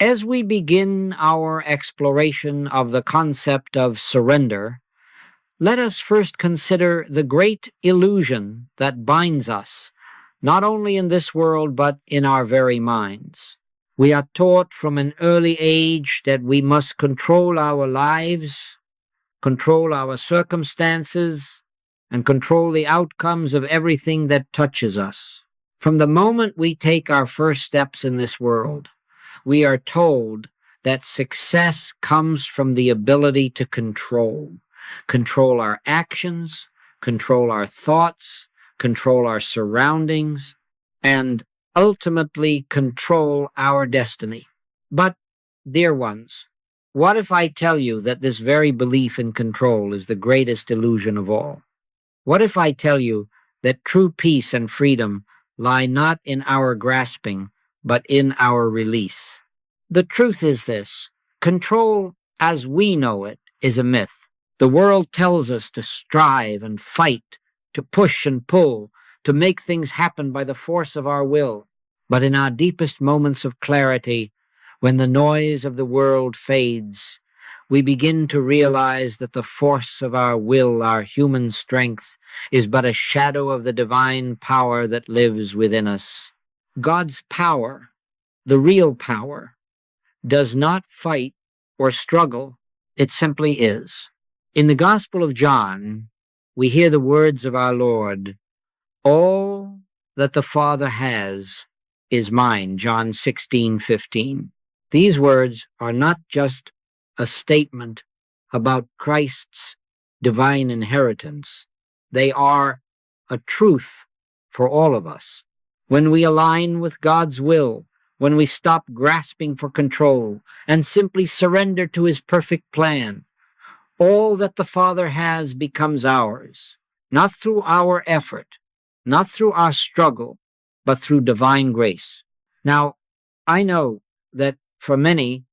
As we begin our exploration of the concept of surrender, let us first consider the great illusion that binds us, not only in this world but in our very minds. We are taught from an early age that we must control our lives, control our circumstances, and control the outcomes of everything that touches us. From the moment we take our first steps in this world, we are told that success comes from the ability to control our actions, control our thoughts, control our surroundings, and ultimately control our destiny. But, dear ones, what if I tell you that this very belief in control is the greatest illusion of all? What if I tell you that true peace and freedom lie not in our grasping, but in our release? The truth is this: control, as we know it, is a myth. The world tells us to strive and fight, to push and pull, to make things happen by the force of our will. But in our deepest moments of clarity, when the noise of the world fades, we begin to realize that the force of our will, our human strength, is but a shadow of the divine power that lives within us. God's power, the real power, does not fight or struggle. It simply is. In the Gospel of John, we hear the words of our Lord, "All that the Father has is mine," John 16:15. These words are not just a statement about Christ's divine inheritance. They are a truth for all of us. When we align with God's will, when we stop grasping for control and simply surrender to His perfect plan, all that the Father has becomes ours, not through our effort, not through our struggle, but through divine grace. Now, I know that for many,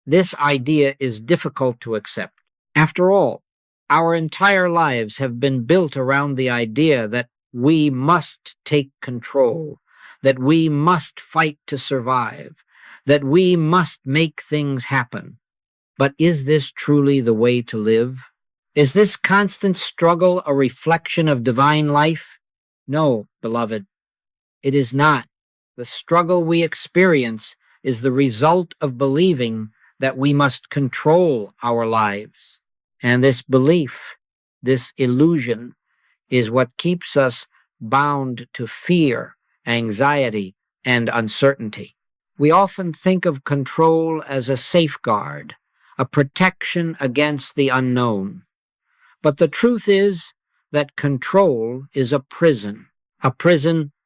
this idea is difficult to accept. After all, our entire lives have been built around the idea that we must take control, that we must fight to survive, that we must make things happen. But is this truly the way to live? Is this constant struggle a reflection of divine life? No, beloved, it is not. The struggle we experience is the result of believing that we must control our lives. And this belief, this illusion, is what keeps us bound to fear, anxiety, and uncertainty. We often think of control as a safeguard, a protection against the unknown. But the truth is that control is a prison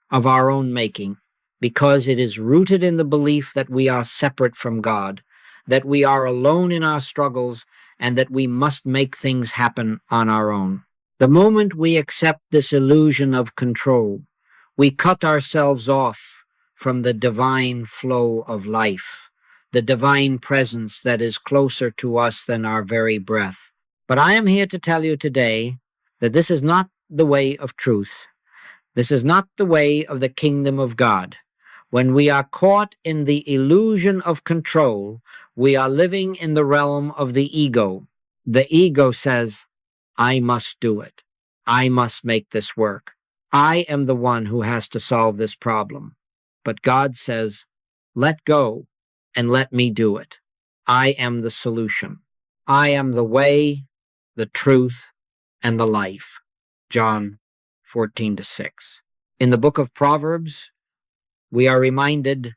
of our own making, because it is rooted in the belief that we are separate from God, that we are alone in our struggles, and that we must make things happen on our own. The moment we accept this illusion of control, we cut ourselves off from the divine flow of life, the divine presence that is closer to us than our very breath. But I am here to tell you today that this is not the way of truth. This is not the way of the kingdom of God. When we are caught in the illusion of control, we are living in the realm of the ego. The ego says, I must do it. I must make this work. I am the one who has to solve this problem. But God says, let go and let me do it. I am the solution. I am the way, the truth, and the life. John 14:6. In the book of Proverbs, we are reminded,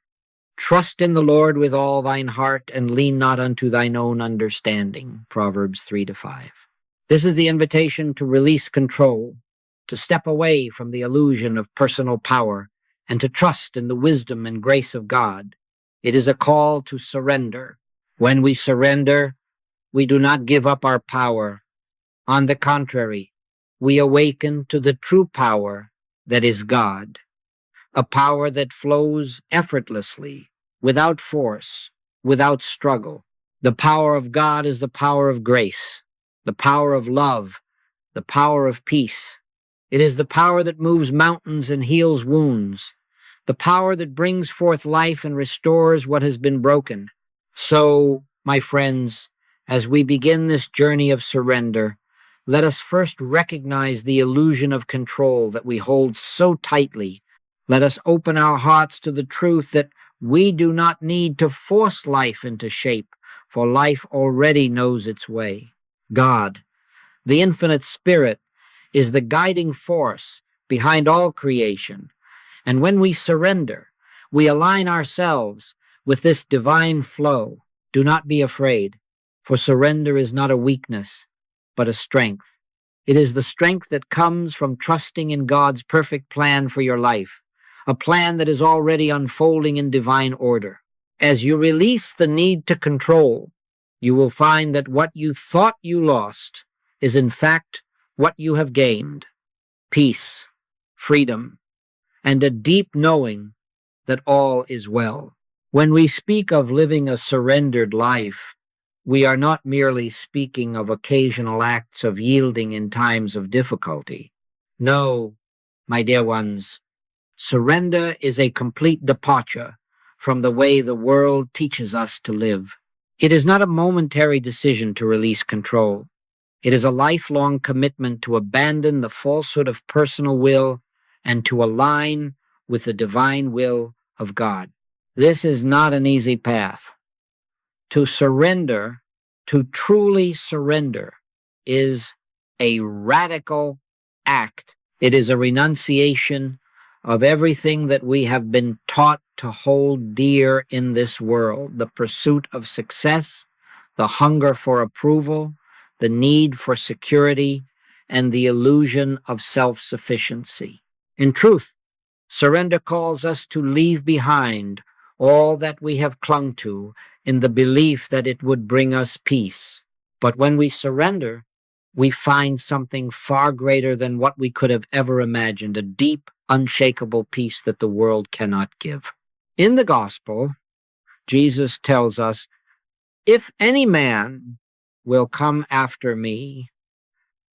trust in the Lord with all thine heart and lean not unto thine own understanding. Proverbs 3-5. This is the invitation to release control, to step away from the illusion of personal power, and to trust in the wisdom and grace of God. It is a call to surrender. When we surrender, we do not give up our power. On the contrary, we awaken to the true power that is God, a power that flows effortlessly, without force, without struggle. The power of God is the power of grace, the power of love, the power of peace. It is the power that moves mountains and heals wounds, the power that brings forth life and restores what has been broken. So, my friends, as we begin this journey of surrender, let us first recognize the illusion of control that we hold so tightly. Let us open our hearts to the truth that we do not need to force life into shape, for life already knows its way. God, the infinite spirit, is the guiding force behind all creation. And when we surrender, we align ourselves with this divine flow. Do not be afraid, for surrender is not a weakness, but a strength. It is the strength that comes from trusting in God's perfect plan for your life, a plan that is already unfolding in divine order. As you release the need to control, you will find that what you thought you lost is in fact what you have gained: peace, freedom, and a deep knowing that all is well. When we speak of living a surrendered life, we are not merely speaking of occasional acts of yielding in times of difficulty. No, my dear ones, surrender is a complete departure from the way the world teaches us to live. It is not a momentary decision to release control. It is a lifelong commitment to abandon the falsehood of personal will and to align with the divine will of God. This is not an easy path. To surrender, to truly surrender, is a radical act. It is a renunciation of everything that we have been taught to hold dear in this world: the pursuit of success, the hunger for approval, the need for security, and the illusion of self-sufficiency. In truth, surrender calls us to leave behind all that we have clung to in the belief that it would bring us peace. But when we surrender, we find something far greater than what we could have ever imagined: a deep, unshakable peace that the world cannot give. In the gospel, Jesus tells us, "If any man will come after me,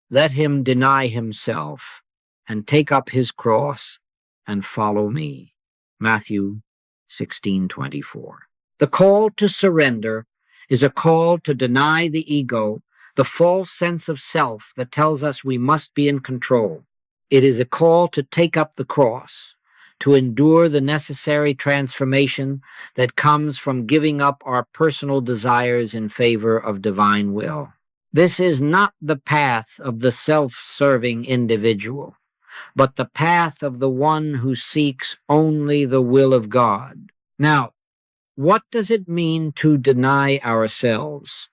let him deny himself and take up his cross and follow me." Matthew 16:24. The call to surrender is a call to deny the ego, the false sense of self that tells us we must be in control. It is a call to take up the cross, to endure the necessary transformation that comes from giving up our personal desires in favor of divine will. This is not the path of the self-serving individual, but the path of the one who seeks only the will of God. Now, what does it mean to deny ourselves?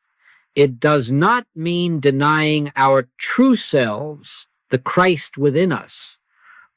It does not mean denying our true selves, the Christ within us,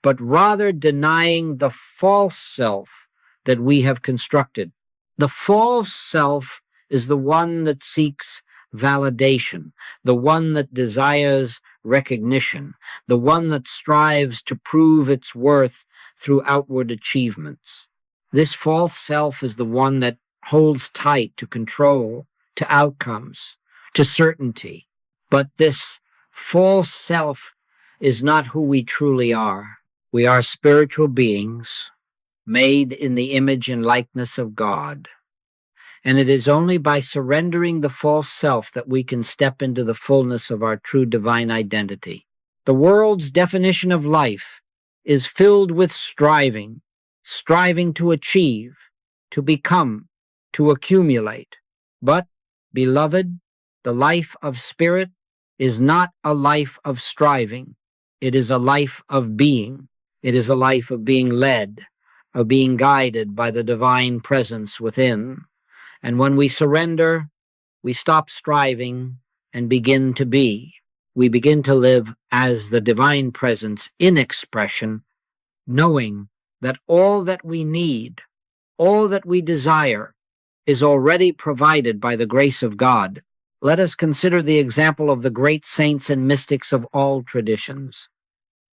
but rather denying the false self that we have constructed. The false self is the one that seeks validation, the one that desires recognition, the one that strives to prove its worth through outward achievements. This false self is the one that holds tight to control, to outcomes, to certainty. But this false self is not who we truly are. We are spiritual beings made in the image and likeness of God. And it is only by surrendering the false self that we can step into the fullness of our true divine identity. The world's definition of life is filled with striving to achieve, to become, to accumulate. But, beloved, the life of spirit is not a life of striving. It is a life of being. It is a life of being led, of being guided by the divine presence within. And when we surrender, we stop striving and begin to be. We begin to live as the divine presence in expression, knowing that all that we need, all that we desire, is already provided by the grace of God. Let us consider the example of the great saints and mystics of all traditions.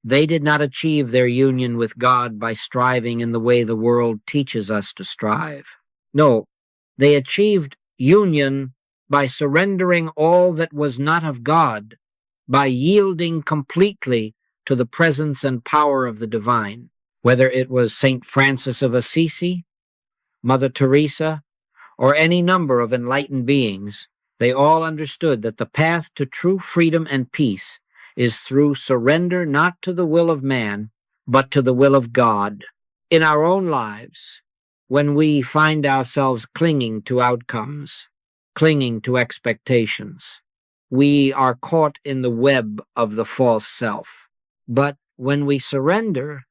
They did not achieve their union with God by striving in the way the world teaches us to strive. No, they achieved union by surrendering all that was not of God, by yielding completely to the presence and power of the divine. Whether it was St. Francis of Assisi, Mother Teresa, or any number of enlightened beings, they all understood that the path to true freedom and peace is through surrender not to the will of man, but to the will of God. In our own lives, when we find ourselves clinging to outcomes, clinging to expectations, we are caught in the web of the false self. But when we surrender,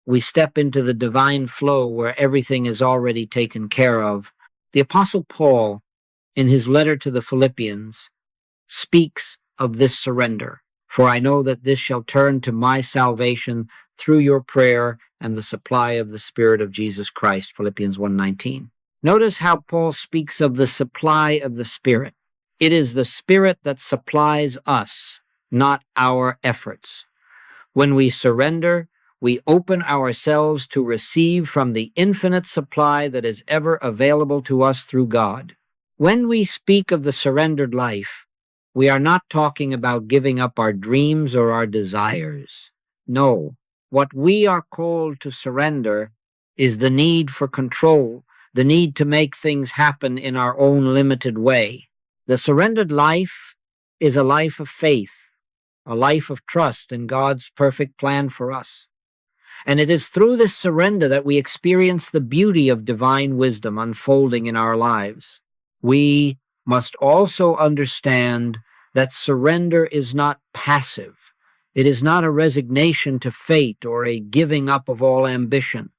we step into the divine flow where everything is already taken care of. The Apostle Paul, in his letter to the Philippians, speaks of this surrender. For I know that this shall turn to my salvation through your prayer and the supply of the Spirit of Jesus Christ, Philippians 1:19. Notice how Paul speaks of the supply of the Spirit. It is the Spirit that supplies us, not our efforts. When we surrender, we open ourselves to receive from the infinite supply that is ever available to us through God. When we speak of the surrendered life, we are not talking about giving up our dreams or our desires. No, what we are called to surrender is the need for control, the need to make things happen in our own limited way. The surrendered life is a life of faith, a life of trust in God's perfect plan for us. And it is through this surrender that we experience the beauty of divine wisdom unfolding in our lives. We must also understand that surrender is not passive. It is not a resignation to fate or a giving up of all ambition.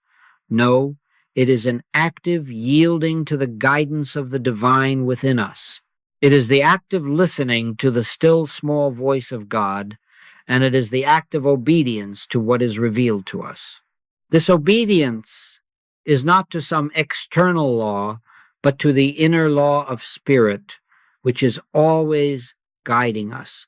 No, it is an active yielding to the guidance of the divine within us. It is the active listening to the still small voice of God, and it is the active obedience to what is revealed to us. This obedience is not to some external law, but to the inner law of spirit, which is always guiding us,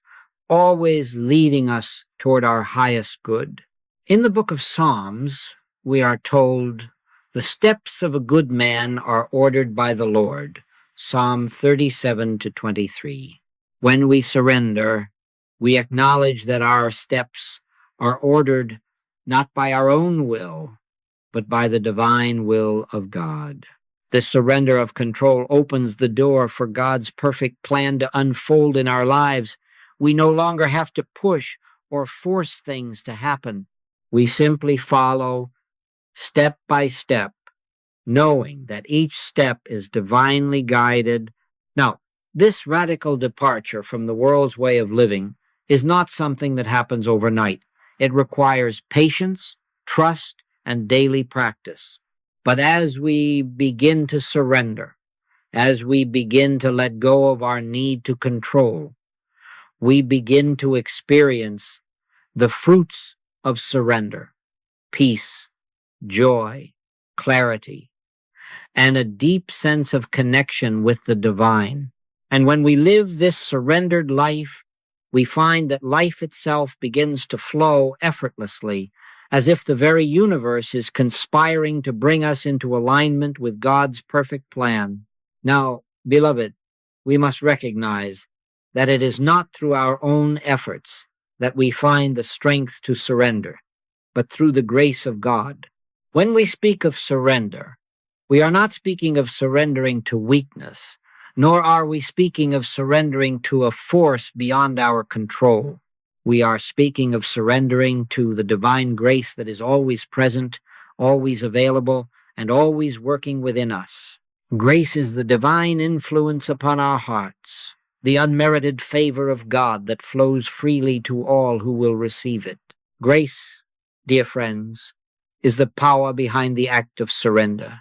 always leading us toward our highest good. In the book of Psalms, we are told, "The steps of a good man are ordered by the Lord," Psalm 37-23. When we surrender, we acknowledge that our steps are ordered not by our own will, but by the divine will of God. This surrender of control opens the door for God's perfect plan to unfold in our lives. We no longer have to push or force things to happen. We simply follow step by step, knowing that each step is divinely guided. Now, this radical departure from the world's way of living is not something that happens overnight. It requires patience, trust, and daily practice. But as we begin to surrender, as we begin to let go of our need to control, we begin to experience the fruits of surrender: peace, joy, clarity, and a deep sense of connection with the divine. And when we live this surrendered life, we find that life itself begins to flow effortlessly, as if the very universe is conspiring to bring us into alignment with God's perfect plan. Now, beloved, we must recognize that it is not through our own efforts that we find the strength to surrender, but through the grace of God. When we speak of surrender, we are not speaking of surrendering to weakness, nor are we speaking of surrendering to a force beyond our control. We are speaking of surrendering to the divine grace that is always present, always available, and always working within us. Grace is the divine influence upon our hearts, the unmerited favor of God that flows freely to all who will receive it. Grace, dear friends, is the power behind the act of surrender.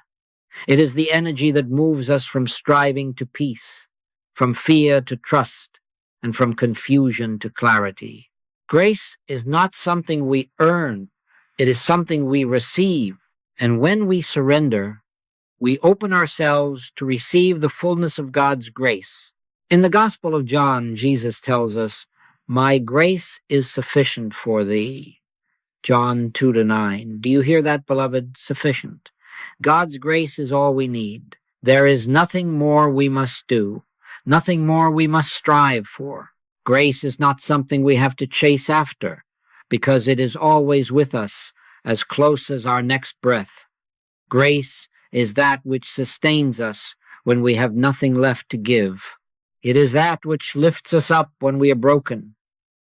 It is the energy that moves us from striving to peace, from fear to trust, and from confusion to clarity. Grace is not something we earn. It is something we receive. And when we surrender, we open ourselves to receive the fullness of God's grace. In the Gospel of John, Jesus tells us, "My grace is sufficient for thee." John 2-9. Do you hear that, beloved? Sufficient. God's grace is all we need. There is nothing more we must do, nothing more we must strive for. Grace is not something we have to chase after, because it is always with us, as close as our next breath. Grace is that which sustains us when we have nothing left to give. It is that which lifts us up when we are broken,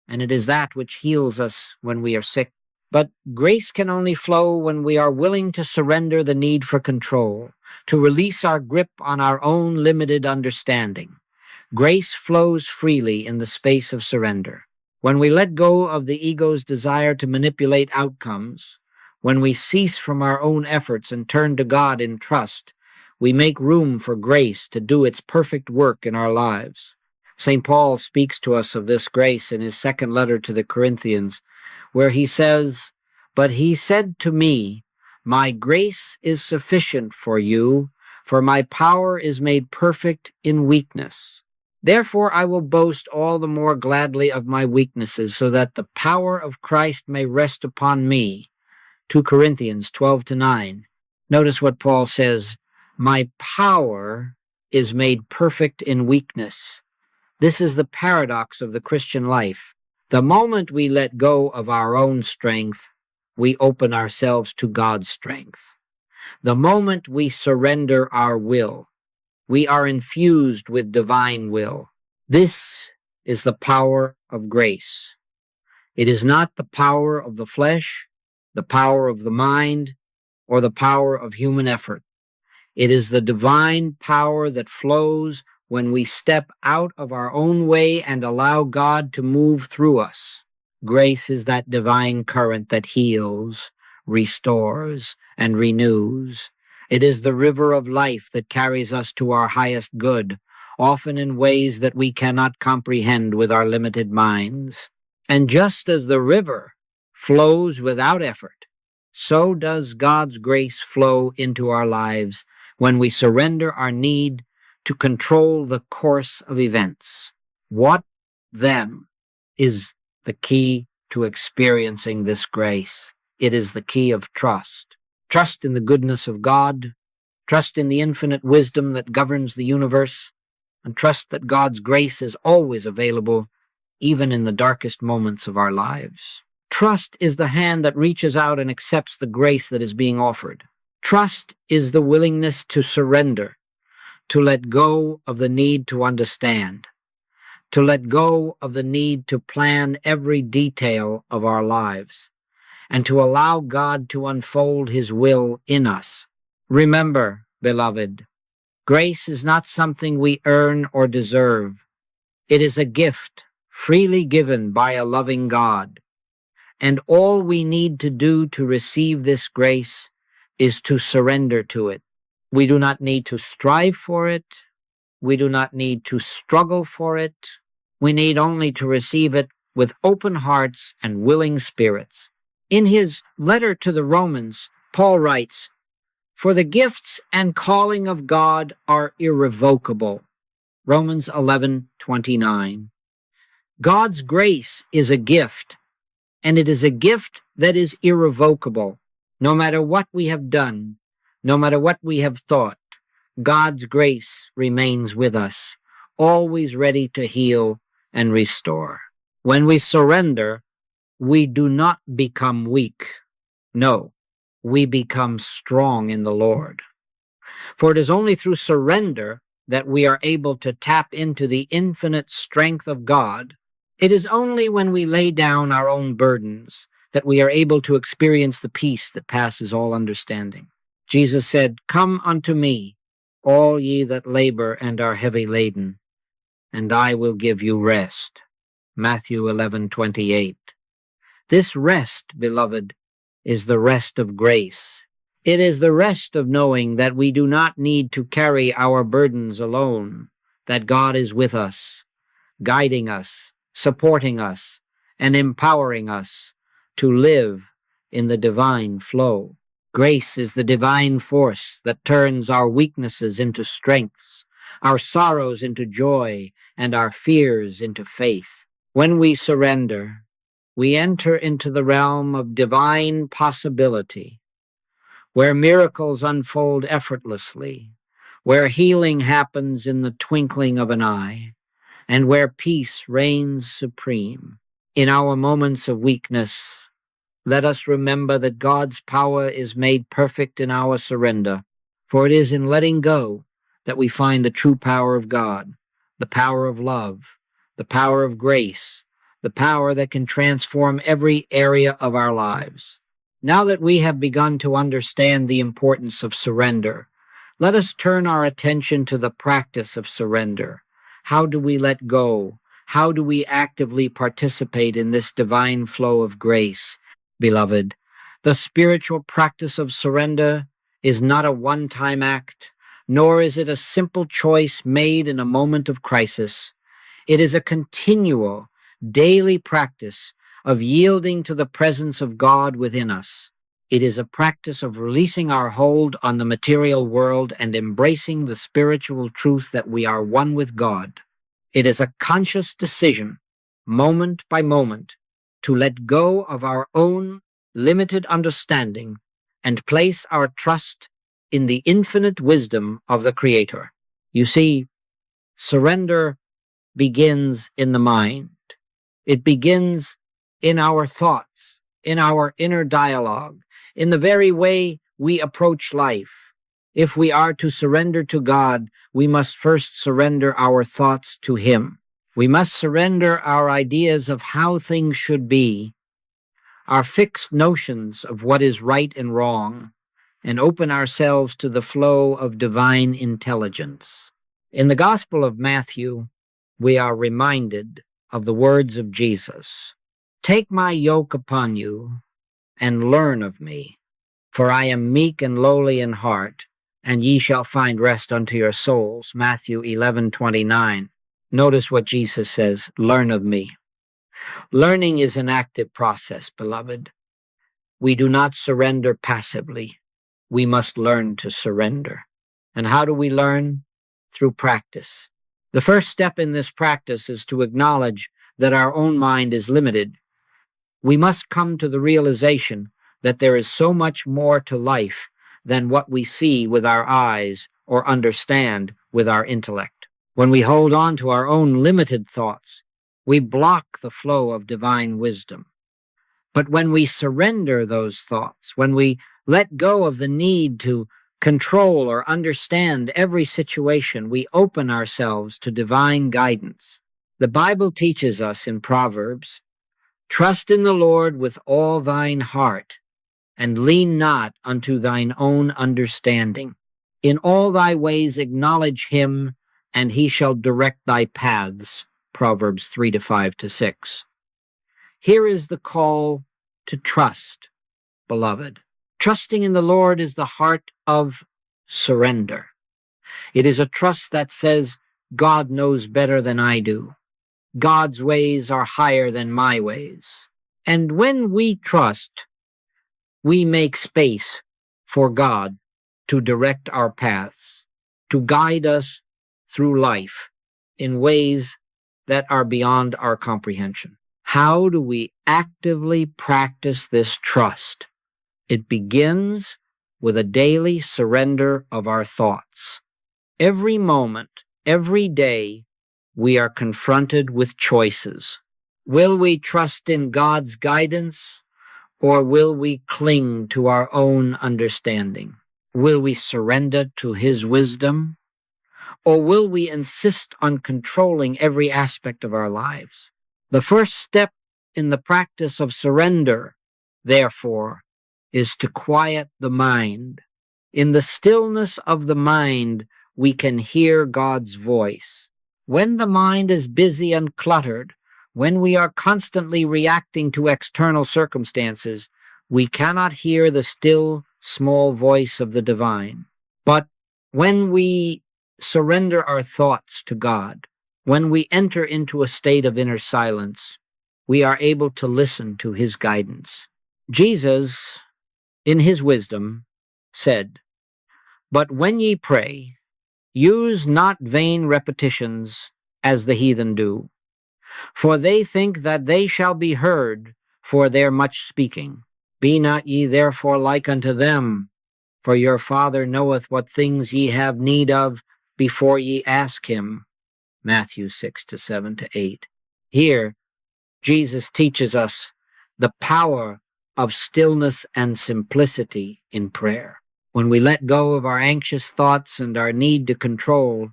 and it is that which heals us when we are sick. But grace can only flow when we are willing to surrender the need for control, to release our grip on our own limited understanding. Grace flows freely in the space of surrender. When we let go of the ego's desire to manipulate outcomes, when we cease from our own efforts and turn to God in trust, we make room for grace to do its perfect work in our lives. St. Paul speaks to us of this grace in his second letter to the Corinthians, where he says, "But he said to me, 'My grace is sufficient for you, for my power is made perfect in weakness.' Therefore I will boast all the more gladly of my weaknesses, so that the power of Christ may rest upon me." 2 Corinthians 12-9. Notice what Paul says, "My power is made perfect in weakness." This is the paradox of the Christian life. The moment we let go of our own strength, we open ourselves to God's strength. The moment we surrender our will, we are infused with divine will. This is the power of grace. It is not the power of the flesh, the power of the mind, or the power of human effort. It is the divine power that flows when we step out of our own way and allow God to move through us. Grace is that divine current that heals, restores, and renews. It is the river of life that carries us to our highest good, often in ways that we cannot comprehend with our limited minds. And just as the river flows without effort, so does God's grace flow into our lives when we surrender our need to control the course of events. What, then, is the key to experiencing this grace? It is the key of trust. Trust in the goodness of God, trust in the infinite wisdom that governs the universe, and trust that God's grace is always available, even in the darkest moments of our lives. Trust is the hand that reaches out and accepts the grace that is being offered. Trust is the willingness to surrender, to let go of the need to understand, to let go of the need to plan every detail of our lives, and to allow God to unfold his will in us. Remember, beloved, grace is not something we earn or deserve. It is a gift freely given by a loving God. And all we need to do to receive this grace is to surrender to it. We do not need to strive for it. We do not need to struggle for it. We need only to receive it with open hearts and willing spirits. In his letter to the Romans, Paul writes, "For the gifts and calling of God are irrevocable." Romans 11:29. God's grace is a gift, and it is a gift that is irrevocable. No matter what we have done, no matter what we have thought, God's grace remains with us, always ready to heal and restore. When we surrender, we do not become weak. No, we become strong in the Lord. For it is only through surrender that we are able to tap into the infinite strength of God. It is only when we lay down our own burdens that we are able to experience the peace that passes all understanding. Jesus said, "Come unto me, all ye that labor and are heavy laden, and I will give you rest." Matthew 11:28. This rest, beloved, is the rest of grace. It is the rest of knowing that we do not need to carry our burdens alone, that God is with us, guiding us, supporting us, and empowering us to live in the divine flow. Grace is the divine force that turns our weaknesses into strengths, our sorrows into joy, and our fears into faith. When we surrender, we enter into the realm of divine possibility, where miracles unfold effortlessly, where healing happens in the twinkling of an eye, and where peace reigns supreme. In our moments of weakness, let us remember that God's power is made perfect in our surrender, For it is in letting go that we find the true power of God, the power of love, the power of grace, the power that can transform every area of our lives. Now that we have begun to understand the importance of surrender, let us turn our attention to the practice of surrender. How do we let go? How do we actively participate in this divine flow of grace? Beloved, the spiritual practice of surrender is not a one-time act, nor is it a simple choice made in a moment of crisis. It is a continual, daily practice of yielding to the presence of God within us. It is a practice of releasing our hold on the material world and embracing the spiritual truth that we are one with God. It is a conscious decision, moment by moment, to let go of our own limited understanding and place our trust in the infinite wisdom of the Creator. You see, surrender begins in the mind. It begins in our thoughts, in our inner dialogue, in the very way we approach life. If we are to surrender to God, we must first surrender our thoughts to Him. We must surrender our ideas of how things should be, our fixed notions of what is right and wrong, and open ourselves to the flow of divine intelligence. In the Gospel of Matthew, we are reminded of the words of Jesus. "Take my yoke upon you and learn of me, for I am meek and lowly in heart, and ye shall find rest unto your souls." Matthew 11:29. Notice what Jesus says, learn of me. Learning is an active process, beloved. We do not surrender passively. We must learn to surrender. And how do we learn? Through practice. The first step in this practice is to acknowledge that our own mind is limited. We must come to the realization that there is so much more to life than what we see with our eyes or understand with our intellect. When we hold on to our own limited thoughts, we block the flow of divine wisdom. But when we surrender those thoughts, when we let go of the need to control or understand every situation, we open ourselves to divine guidance. The Bible teaches us in Proverbs, "Trust in the Lord with all thine heart, and lean not unto thine own understanding. In all thy ways acknowledge him, and he shall direct thy paths." Proverbs 3:5-6. Here is the call to trust, beloved. Trusting in the Lord is the heart of surrender. It is a trust that says, God knows better than I do. God's ways are higher than my ways. And when we trust, we make space for God to direct our paths, to guide us through life in ways that are beyond our comprehension. How do we actively practice this trust? It begins with a daily surrender of our thoughts. Every moment, every day, we are confronted with choices. Will we trust in God's guidance, or will we cling to our own understanding? Will we surrender to His wisdom, or will we insist on controlling every aspect of our lives? The first step in the practice of surrender, therefore, is to quiet the mind. In the stillness of the mind, we can hear God's voice. When the mind is busy and cluttered, when we are constantly reacting to external circumstances, we cannot hear the still, small voice of the divine. But when we surrender our thoughts to God, when we enter into a state of inner silence, we are able to listen to His guidance. Jesus, in His wisdom, said, "But when ye pray, use not vain repetitions as the heathen do, for they think that they shall be heard for their much speaking. Be not ye therefore like unto them, for your Father knoweth what things ye have need of before ye ask Him." Matthew 6:7-8. Here, Jesus teaches us the power of stillness and simplicity in prayer. When we let go of our anxious thoughts and our need to control,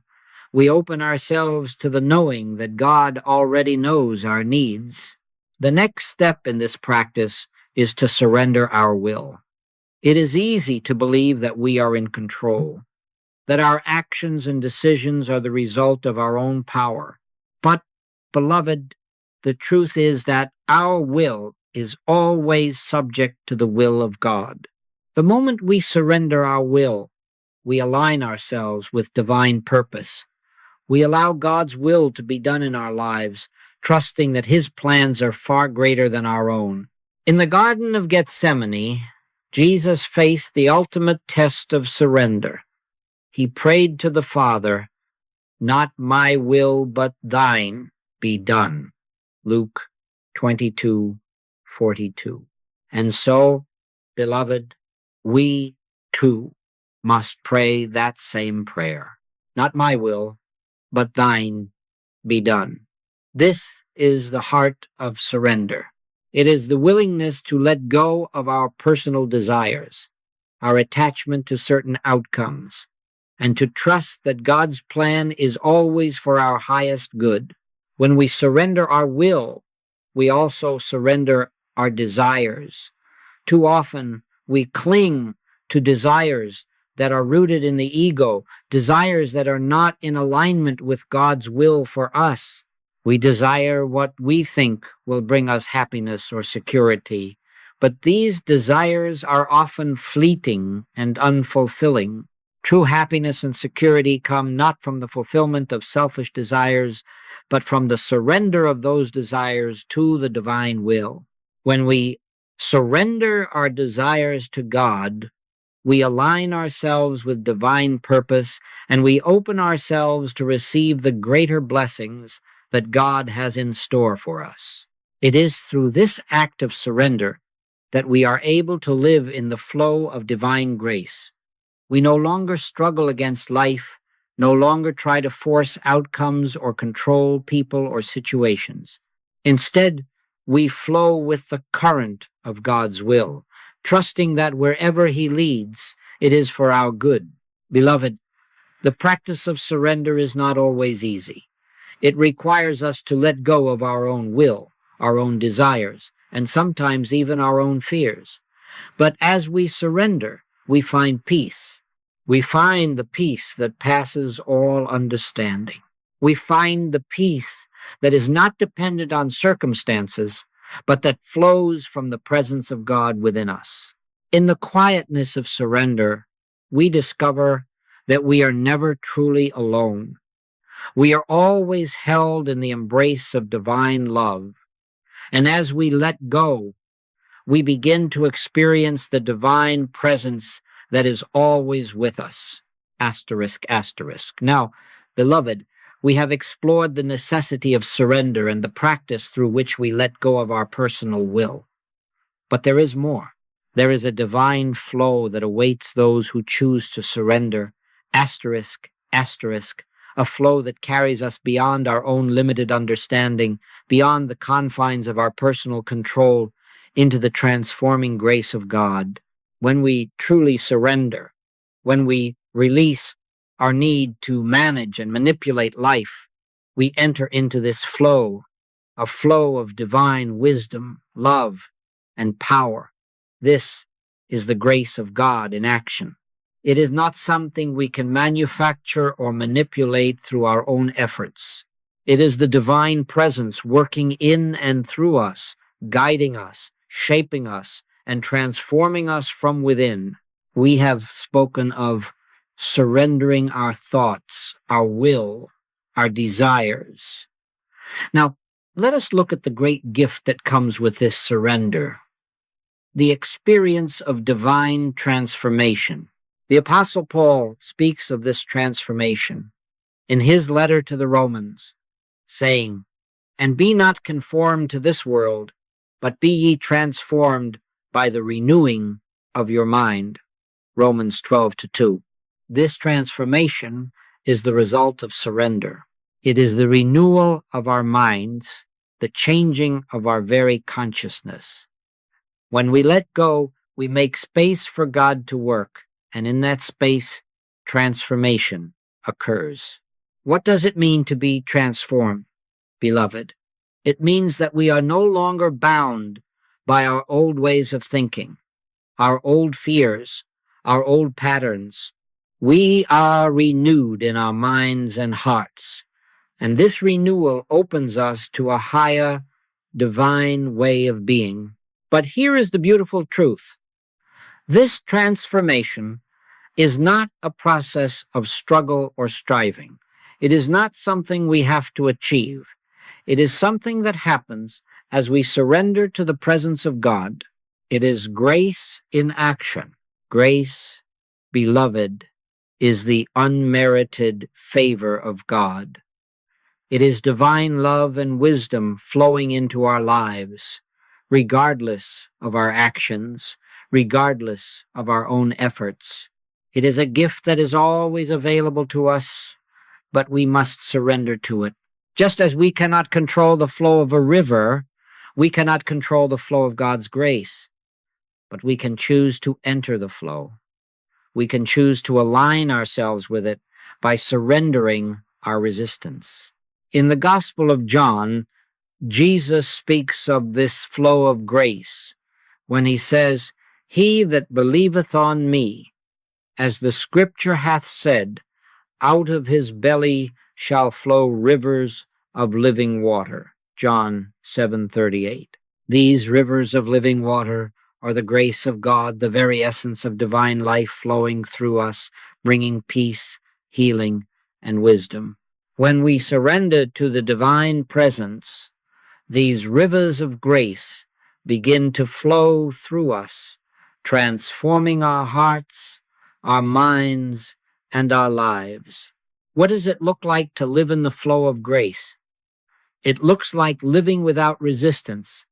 we open ourselves to the knowing that God already knows our needs. The next step in this practice is to surrender our will. It is easy to believe that we are in control, that our actions and decisions are the result of our own power. But, beloved, the truth is that our will is always subject to the will of God. The moment we surrender our will, we align ourselves with divine purpose. We allow God's will to be done in our lives, trusting that His plans are far greater than our own. In the Garden of Gethsemane, Jesus faced the ultimate test of surrender. He prayed to the Father, "Not my will, but thine be done." Luke 22:42. And so, beloved, we too must pray that same prayer. Not my will, but thine be done. This is the heart of surrender. It is the willingness to let go of our personal desires, our attachment to certain outcomes, and to trust that God's plan is always for our highest good. When we surrender our will, we also surrender our desires. Too often, we cling to desires that are rooted in the ego, desires that are not in alignment with God's will for us. We desire what we think will bring us happiness or security, but these desires are often fleeting and unfulfilling. True happiness and security come not from the fulfillment of selfish desires, but from the surrender of those desires to the divine will. When we surrender our desires to God, we align ourselves with divine purpose, and we open ourselves to receive the greater blessings that God has in store for us. It is through this act of surrender that we are able to live in the flow of divine grace. We no longer struggle against life, no longer try to force outcomes or control people or situations. Instead, we flow with the current of God's will, trusting that wherever He leads, it is for our good. Beloved, the practice of surrender is not always easy. It requires us to let go of our own will, our own desires, and sometimes even our own fears. But as we surrender, we find peace. We find the peace that passes all understanding. We find the peace that is not dependent on circumstances, but that flows from the presence of God within us. In the quietness of surrender, we discover that we are never truly alone. We are always held in the embrace of divine love. And as we let go, we begin to experience the divine presence that is always with us. Asterisk, asterisk. Now, beloved, we have explored the necessity of surrender and the practice through which we let go of our personal will. But there is more. There is a divine flow that awaits those who choose to surrender. Asterisk, asterisk. A flow that carries us beyond our own limited understanding, beyond the confines of our personal control, into the transforming grace of God. When we truly surrender, when we release our need to manage and manipulate life, we enter into this flow, a flow of divine wisdom, love, and power. This is the grace of God in action. It is not something we can manufacture or manipulate through our own efforts. It is the divine presence working in and through us, guiding us, shaping us, and transforming us from within. We have spoken of surrendering our thoughts, our will, our desires. Now, let us look at the great gift that comes with this surrender, the experience of divine transformation. The Apostle Paul speaks of this transformation in his letter to the Romans, saying, "And be not conformed to this world, but be ye transformed by the renewing of your mind." Romans 12:2. This transformation is the result of surrender. It is the renewal of our minds, the changing of our very consciousness. When we let go, we make space for God to work, and in that space, transformation occurs. What does it mean to be transformed, beloved? It means that we are no longer bound by our old ways of thinking, our old fears, our old patterns. We are renewed in our minds and hearts, and this renewal opens us to a higher, divine way of being. But here is the beautiful truth. This transformation is not a process of struggle or striving. It is not something we have to achieve. It is something that happens as we surrender to the presence of God. It is grace in action. Grace, beloved, is the unmerited favor of God. It is divine love and wisdom flowing into our lives, regardless of our actions, regardless of our own efforts. It is a gift that is always available to us, but we must surrender to it. Just as we cannot control the flow of a river, we cannot control the flow of God's grace, but we can choose to enter the flow. We can choose to align ourselves with it by surrendering our resistance. In the Gospel of John, Jesus speaks of this flow of grace when he says, "He that believeth on me, as the Scripture hath said, out of his belly shall flow rivers of living water." John 7:38. These rivers of living water are the grace of God, the very essence of divine life flowing through us, bringing peace, healing, and wisdom. When we surrender to the divine presence, these rivers of grace begin to flow through us, transforming our hearts, our minds, and our lives. What does it look like to live in the flow of grace? It looks like living without resistance.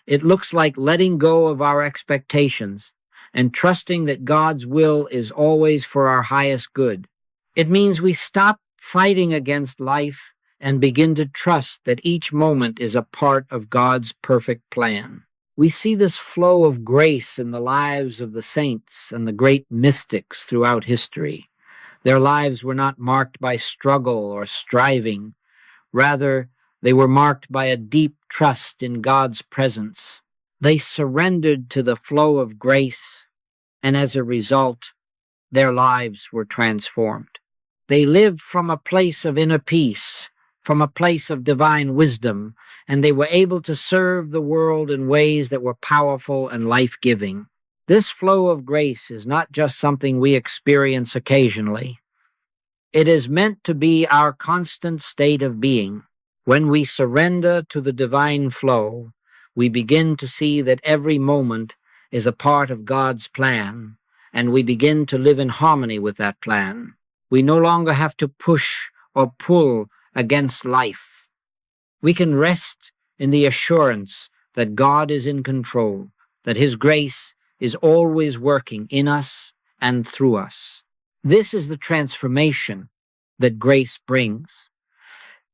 It looks like letting go of our expectations and trusting that God's will is always for our highest good. It means we stop fighting against life and begin to trust that each moment is a part of God's perfect plan. We see this flow of grace in the lives of the saints and the great mystics throughout history. Their lives were not marked by struggle or striving. Rather, they were marked by a deep trust in God's presence. They surrendered to the flow of grace, and as a result, their lives were transformed. They lived from a place of inner peace, from a place of divine wisdom, and they were able to serve the world in ways that were powerful and life-giving. This flow of grace is not just something we experience occasionally. It is meant to be our constant state of being. When we surrender to the divine flow, we begin to see that every moment is a part of God's plan, and we begin to live in harmony with that plan. We no longer have to push or pull against life. We can rest in the assurance that God is in control, that His grace is always working in us and through us. This is the transformation that grace brings.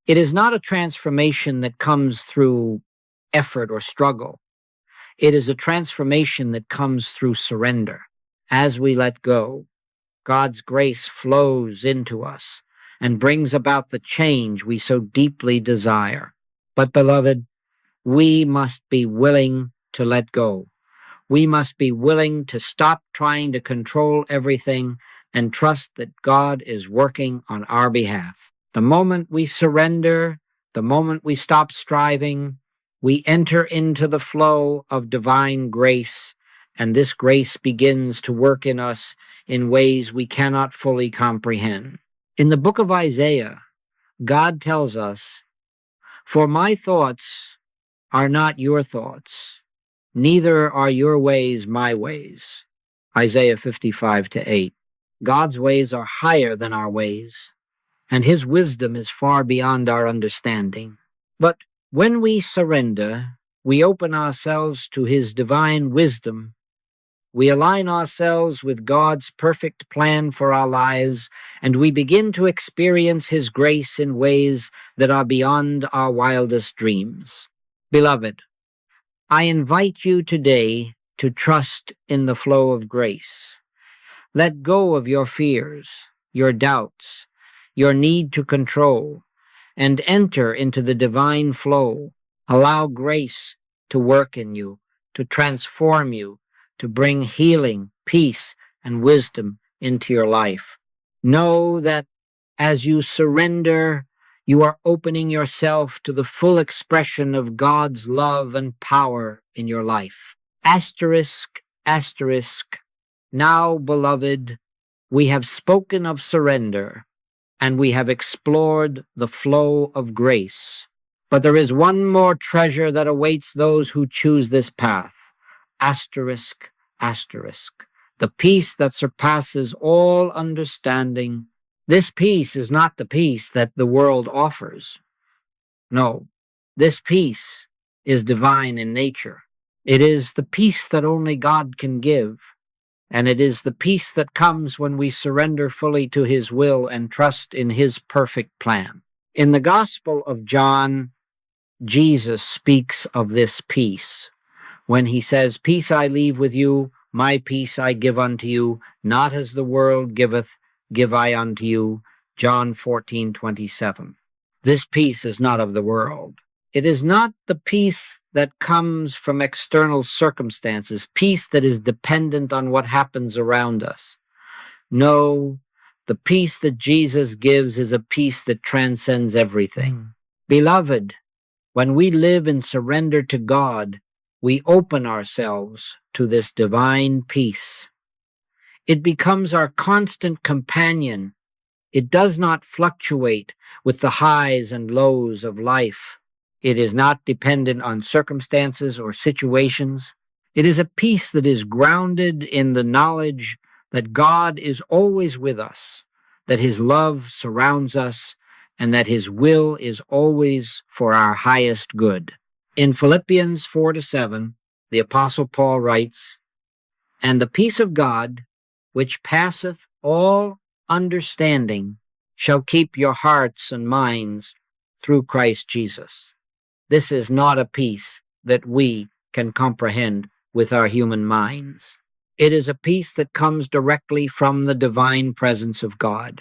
It is not a transformation that comes through effort or struggle. It is a transformation that comes through surrender. As we let go, God's grace flows into us and brings about the change we so deeply desire. But, beloved, we must be willing to let go. We must be willing to stop trying to control everything and trust that God is working on our behalf. The moment we surrender, the moment we stop striving, we enter into the flow of divine grace, and this grace begins to work in us in ways we cannot fully comprehend. In the book of Isaiah, God tells us, "For my thoughts are not your thoughts, neither are your ways my ways." Isaiah 55:8. God's ways are higher than our ways, and His wisdom is far beyond our understanding. But when we surrender, we open ourselves to His divine wisdom. We align ourselves with God's perfect plan for our lives, and we begin to experience His grace in ways that are beyond our wildest dreams. Beloved, I invite you today to trust in the flow of grace. Let go of your fears, your doubts, your need to control, and enter into the divine flow. Allow grace to work in you, to transform you, to bring healing, peace, and wisdom into your life. Know that as you surrender, you are opening yourself to the full expression of God's love and power in your life. Asterisk, asterisk. Now, beloved, we have spoken of surrender, and we have explored the flow of grace. But there is one more treasure that awaits those who choose this path. Asterisk, asterisk. The peace that surpasses all understanding. This peace is not the peace that the world offers. No, this peace is divine in nature. It is the peace that only God can give. And it is the peace that comes when we surrender fully to His will and trust in His perfect plan. In the Gospel of John, Jesus speaks of this peace when He says, "Peace I leave with you, my peace I give unto you, not as the world giveth, give I unto you." John 14:27. This peace is not of the world. It is not the peace that comes from external circumstances, peace that is dependent on what happens around us. No, the peace that Jesus gives is a peace that transcends everything. Beloved, when we live in surrender to God, we open ourselves to this divine peace. It becomes our constant companion. It does not fluctuate with the highs and lows of life. It is not dependent on circumstances or situations. It is a peace that is grounded in the knowledge that God is always with us, that His love surrounds us, and that His will is always for our highest good. In Philippians 4-7, the Apostle Paul writes, "And the peace of God, which passeth all understanding, shall keep your hearts and minds through Christ Jesus." This is not a peace that we can comprehend with our human minds. It is a peace that comes directly from the divine presence of God.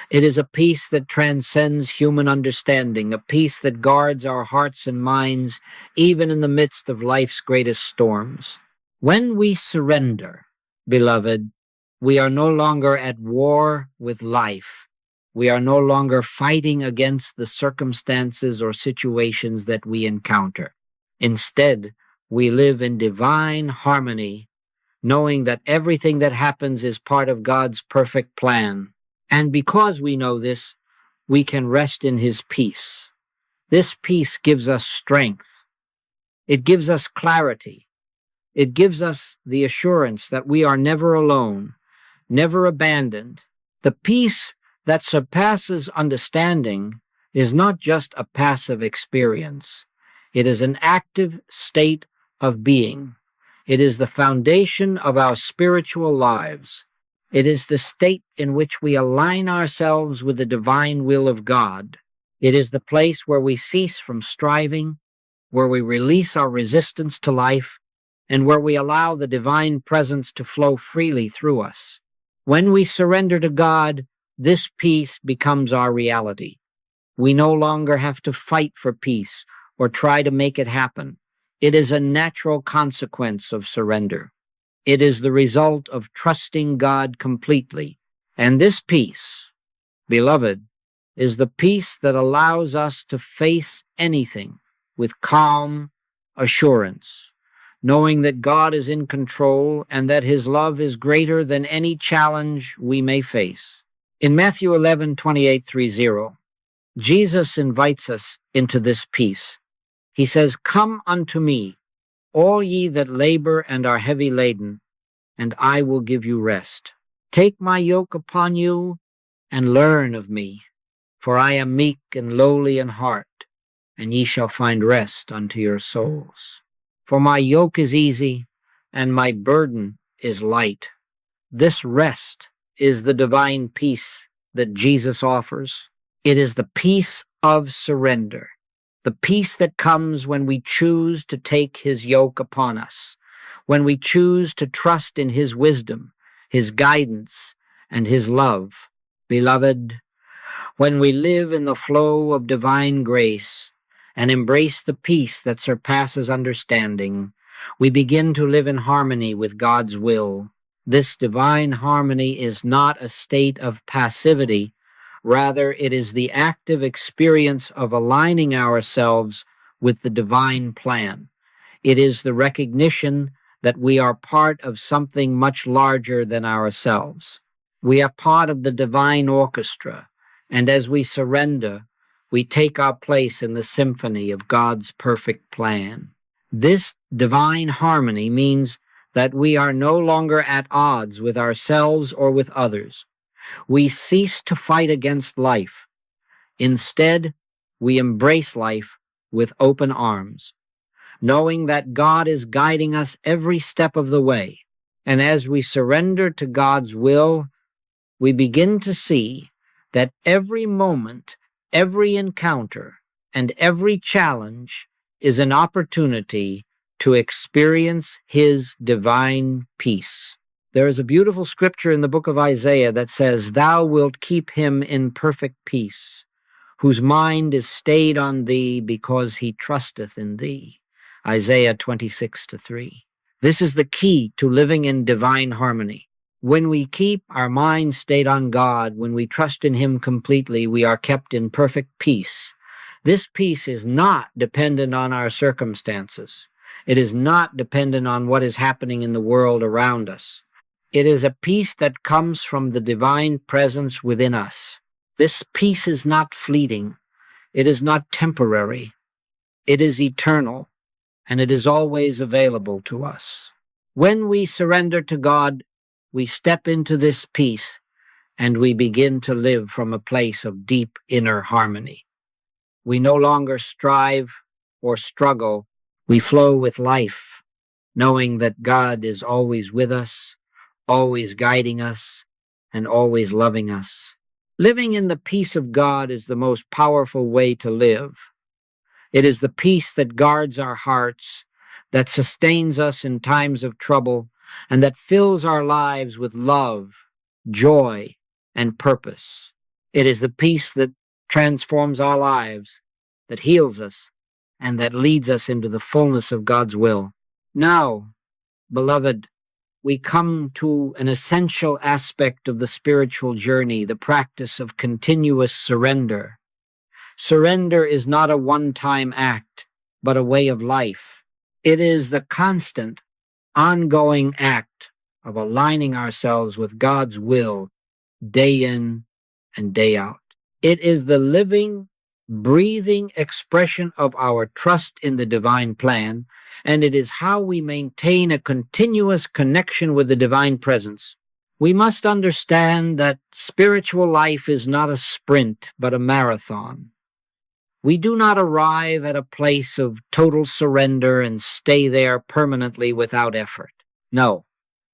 It is a peace that transcends human understanding, a peace that guards our hearts and minds even in the midst of life's greatest storms. When we surrender, beloved, we are no longer at war with life. We are no longer fighting against the circumstances or situations that we encounter. Instead, we live in divine harmony, knowing that everything that happens is part of God's perfect plan. And because we know this, we can rest in His peace. This peace gives us strength. It gives us clarity. It gives us the assurance that we are never alone, never abandoned. The peace that surpasses understanding is not just a passive experience. It is an active state of being. It is the foundation of our spiritual lives. It is the state in which we align ourselves with the divine will of God. It is the place where we cease from striving, where we release our resistance to life, and where we allow the divine presence to flow freely through us. When we surrender to God, this peace becomes our reality. We no longer have to fight for peace or try to make it happen. It is a natural consequence of surrender. It is the result of trusting God completely. And this peace, beloved, is the peace that allows us to face anything with calm assurance, knowing that God is in control and that His love is greater than any challenge we may face. In Matthew 11:28-30, Jesus invites us into this peace. He says, "Come unto me, all ye that labor and are heavy laden, and I will give you rest. Take my yoke upon you and learn of me, for I am meek and lowly in heart, and ye shall find rest unto your souls. For my yoke is easy and my burden is light." This rest is the divine peace that Jesus offers. It is the peace of surrender, the peace that comes when we choose to take His yoke upon us, when we choose to trust in His wisdom His guidance, and His love. Beloved, when we live in the flow of divine grace and embrace the peace that surpasses understanding, we begin to live in harmony with God's will. This divine harmony is not a state of passivity. Rather, it is the active experience of aligning ourselves with the divine plan. It is the recognition that we are part of something much larger than ourselves. We are part of the divine orchestra, and as we surrender, we take our place in the symphony of God's perfect plan. This divine harmony means that we are no longer at odds with ourselves or with others. We cease to fight against life. Instead, we embrace life with open arms, knowing that God is guiding us every step of the way. And as we surrender to God's will, we begin to see that every moment, every encounter, and every challenge is an opportunity to experience His divine peace. There is a beautiful scripture in the book of Isaiah that says, "Thou wilt keep him in perfect peace, whose mind is stayed on Thee because he trusteth in Thee." Isaiah 26:3. This is the key to living in divine harmony. When we keep our mind stayed on God, when we trust in Him completely, we are kept in perfect peace. This peace is not dependent on our circumstances. It is not dependent on what is happening in the world around us. It is a peace that comes from the divine presence within us. This peace is not fleeting. It is not temporary. It is eternal, and it is always available to us. When we surrender to God, we step into this peace, and we begin to live from a place of deep inner harmony. We no longer strive or struggle. We flow with life, knowing that God is always with us, always guiding us, and always loving us. Living in the peace of God is the most powerful way to live. It is the peace that guards our hearts, that sustains us in times of trouble, and that fills our lives with love, joy, and purpose. It is the peace that transforms our lives, that heals us, and that leads us into the fullness of God's will. Now, beloved, we come to an essential aspect of the spiritual journey, the practice of continuous surrender. Surrender is not a one-time act, but a way of life. It is the constant, ongoing act of aligning ourselves with God's will day in and day out. It is the living, breathing expression of our trust in the divine plan, and it is how we maintain a continuous connection with the divine presence. We must understand that spiritual life is not a sprint, but a marathon. We do not arrive at a place of total surrender and stay there permanently without effort. No,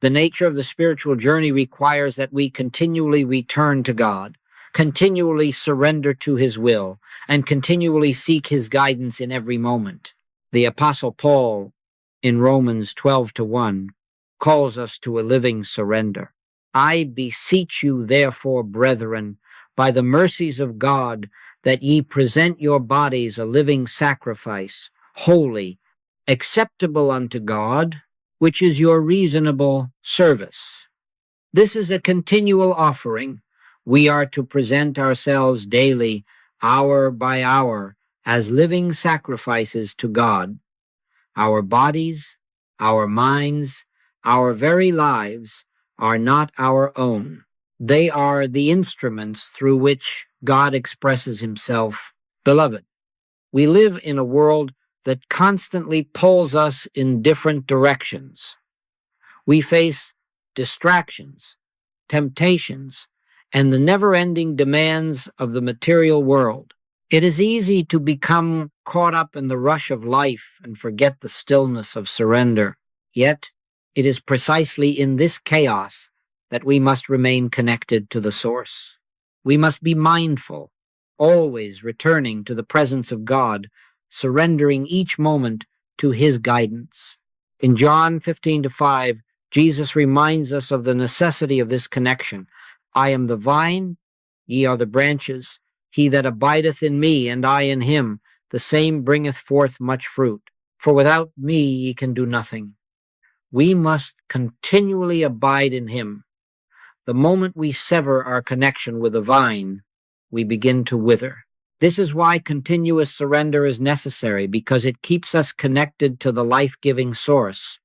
the nature of the spiritual journey requires that we continually return to God, continually surrender to His will, and continually seek His guidance in every moment. The Apostle Paul, in Romans 12:1, calls us to a living surrender. "I beseech you, therefore, brethren, by the mercies of God, that ye present your bodies a living sacrifice, holy, acceptable unto God, which is your reasonable service." This is a continual offering. We are to present ourselves daily, hour by hour, as living sacrifices to God. Our bodies, our minds, our very lives are not our own. They are the instruments through which God expresses Himself. Beloved, we live in a world that constantly pulls us in different directions. We face distractions, temptations, and the never-ending demands of the material world. It is easy to become caught up in the rush of life and forget the stillness of surrender. Yet, it is precisely in this chaos that we must remain connected to the source. We must be mindful, always returning to the presence of God, surrendering each moment to His guidance. In John 15:5, Jesus reminds us of the necessity of this connection. I am the vine, ye are the branches. He that abideth in me, and I in him, the same bringeth forth much fruit. For without me ye can do nothing. We must continually abide in him. The moment we sever our connection with the vine, we begin to wither. This is why continuous surrender is necessary, because it keeps us connected to the life-giving source.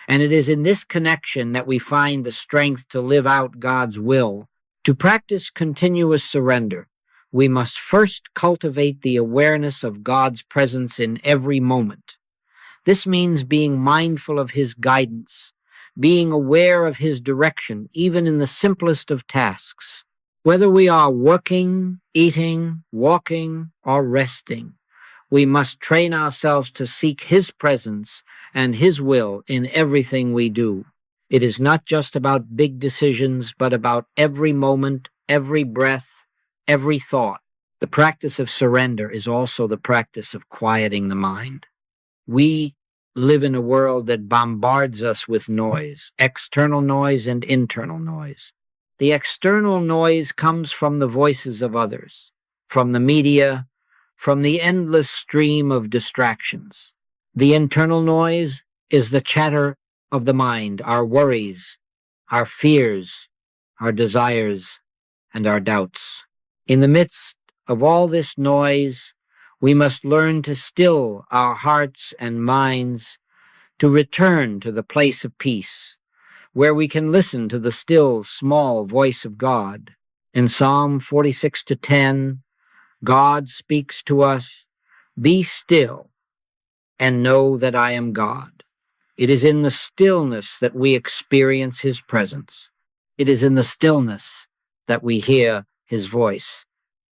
And it is in this connection that we find the strength to live out God's will. To practice continuous surrender, we must first cultivate the awareness of God's presence in every moment. This means being mindful of his guidance, being aware of his direction, even in the simplest of tasks. Whether we are working, eating, walking, or resting, we must train ourselves to seek his presence and his will in everything we do. It is not just about big decisions, but about every moment, every breath, every thought. The practice of surrender is also the practice of quieting the mind. We live in a world that bombards us with noise, external noise and internal noise. The external noise comes from the voices of others, from the media, from the endless stream of distractions. The internal noise is the chatter of the mind, our worries, our fears, our desires, and our doubts. In the midst of all this noise, we must learn to still our hearts and minds, to return to the place of peace, where we can listen to the still, small voice of God. In Psalm 46:10, God speaks to us, "Be still and know that I am God." It is in the stillness that we experience his presence. It is in the stillness that we hear his voice,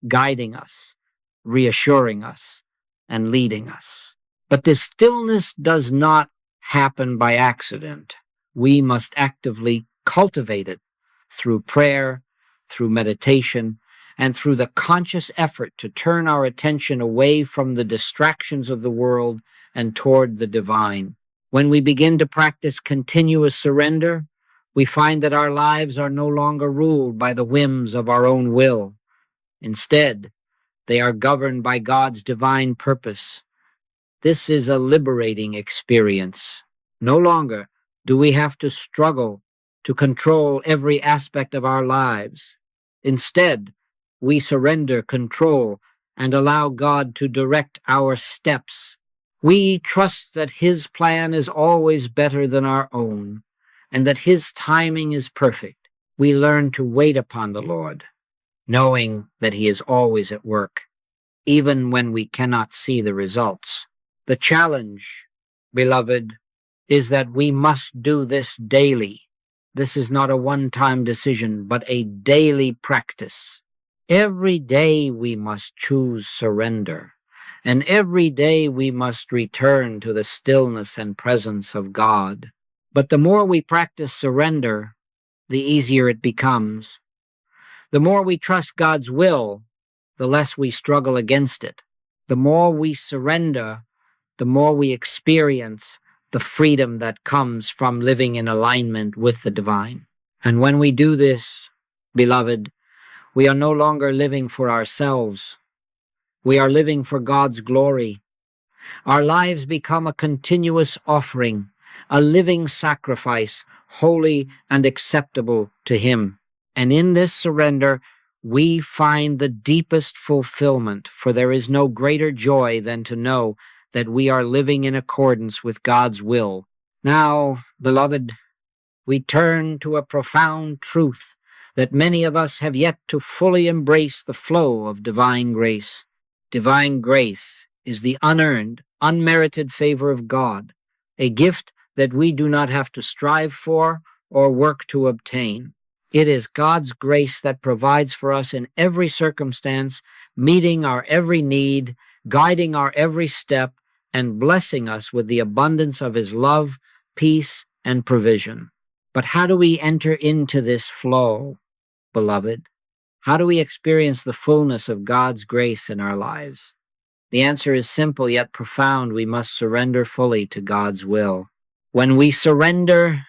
guiding us, reassuring us, and leading us. But this stillness does not happen by accident. We must actively cultivate it through prayer, through meditation, and through the conscious effort to turn our attention away from the distractions of the world and toward the divine. When we begin to practice continuous surrender, we find that our lives are no longer ruled by the whims of our own will. Instead, they are governed by God's divine purpose. This is a liberating experience. No longer do we have to struggle to control every aspect of our lives. Instead, we surrender control and allow God to direct our steps. We trust that his plan is always better than our own, and that his timing is perfect. We learn to wait upon the Lord, knowing that he is always at work, even when we cannot see the results. The challenge, beloved, is that we must do this daily. This is not a one-time decision, but a daily practice. Every day we must choose surrender, and every day we must return to the stillness and presence of God. But the more we practice surrender, the easier it becomes. The more we trust God's will, the less we struggle against it. The more we surrender, the more we experience the freedom that comes from living in alignment with the divine. And when we do this, beloved, we are no longer living for ourselves. We are living for God's glory. Our lives become a continuous offering, a living sacrifice, holy and acceptable to him. And in this surrender, we find the deepest fulfillment, for there is no greater joy than to know that we are living in accordance with God's will. Now, beloved, we turn to a profound truth that many of us have yet to fully embrace: the flow of divine grace. Divine grace is the unearned, unmerited favor of God, a gift that we do not have to strive for or work to obtain. It is God's grace that provides for us in every circumstance, meeting our every need, guiding our every step, and blessing us with the abundance of his love, peace, and provision. But how do we enter into this flow, beloved? How do we experience the fullness of God's grace in our lives? The answer is simple yet profound. We must surrender fully to God's will. When we surrender,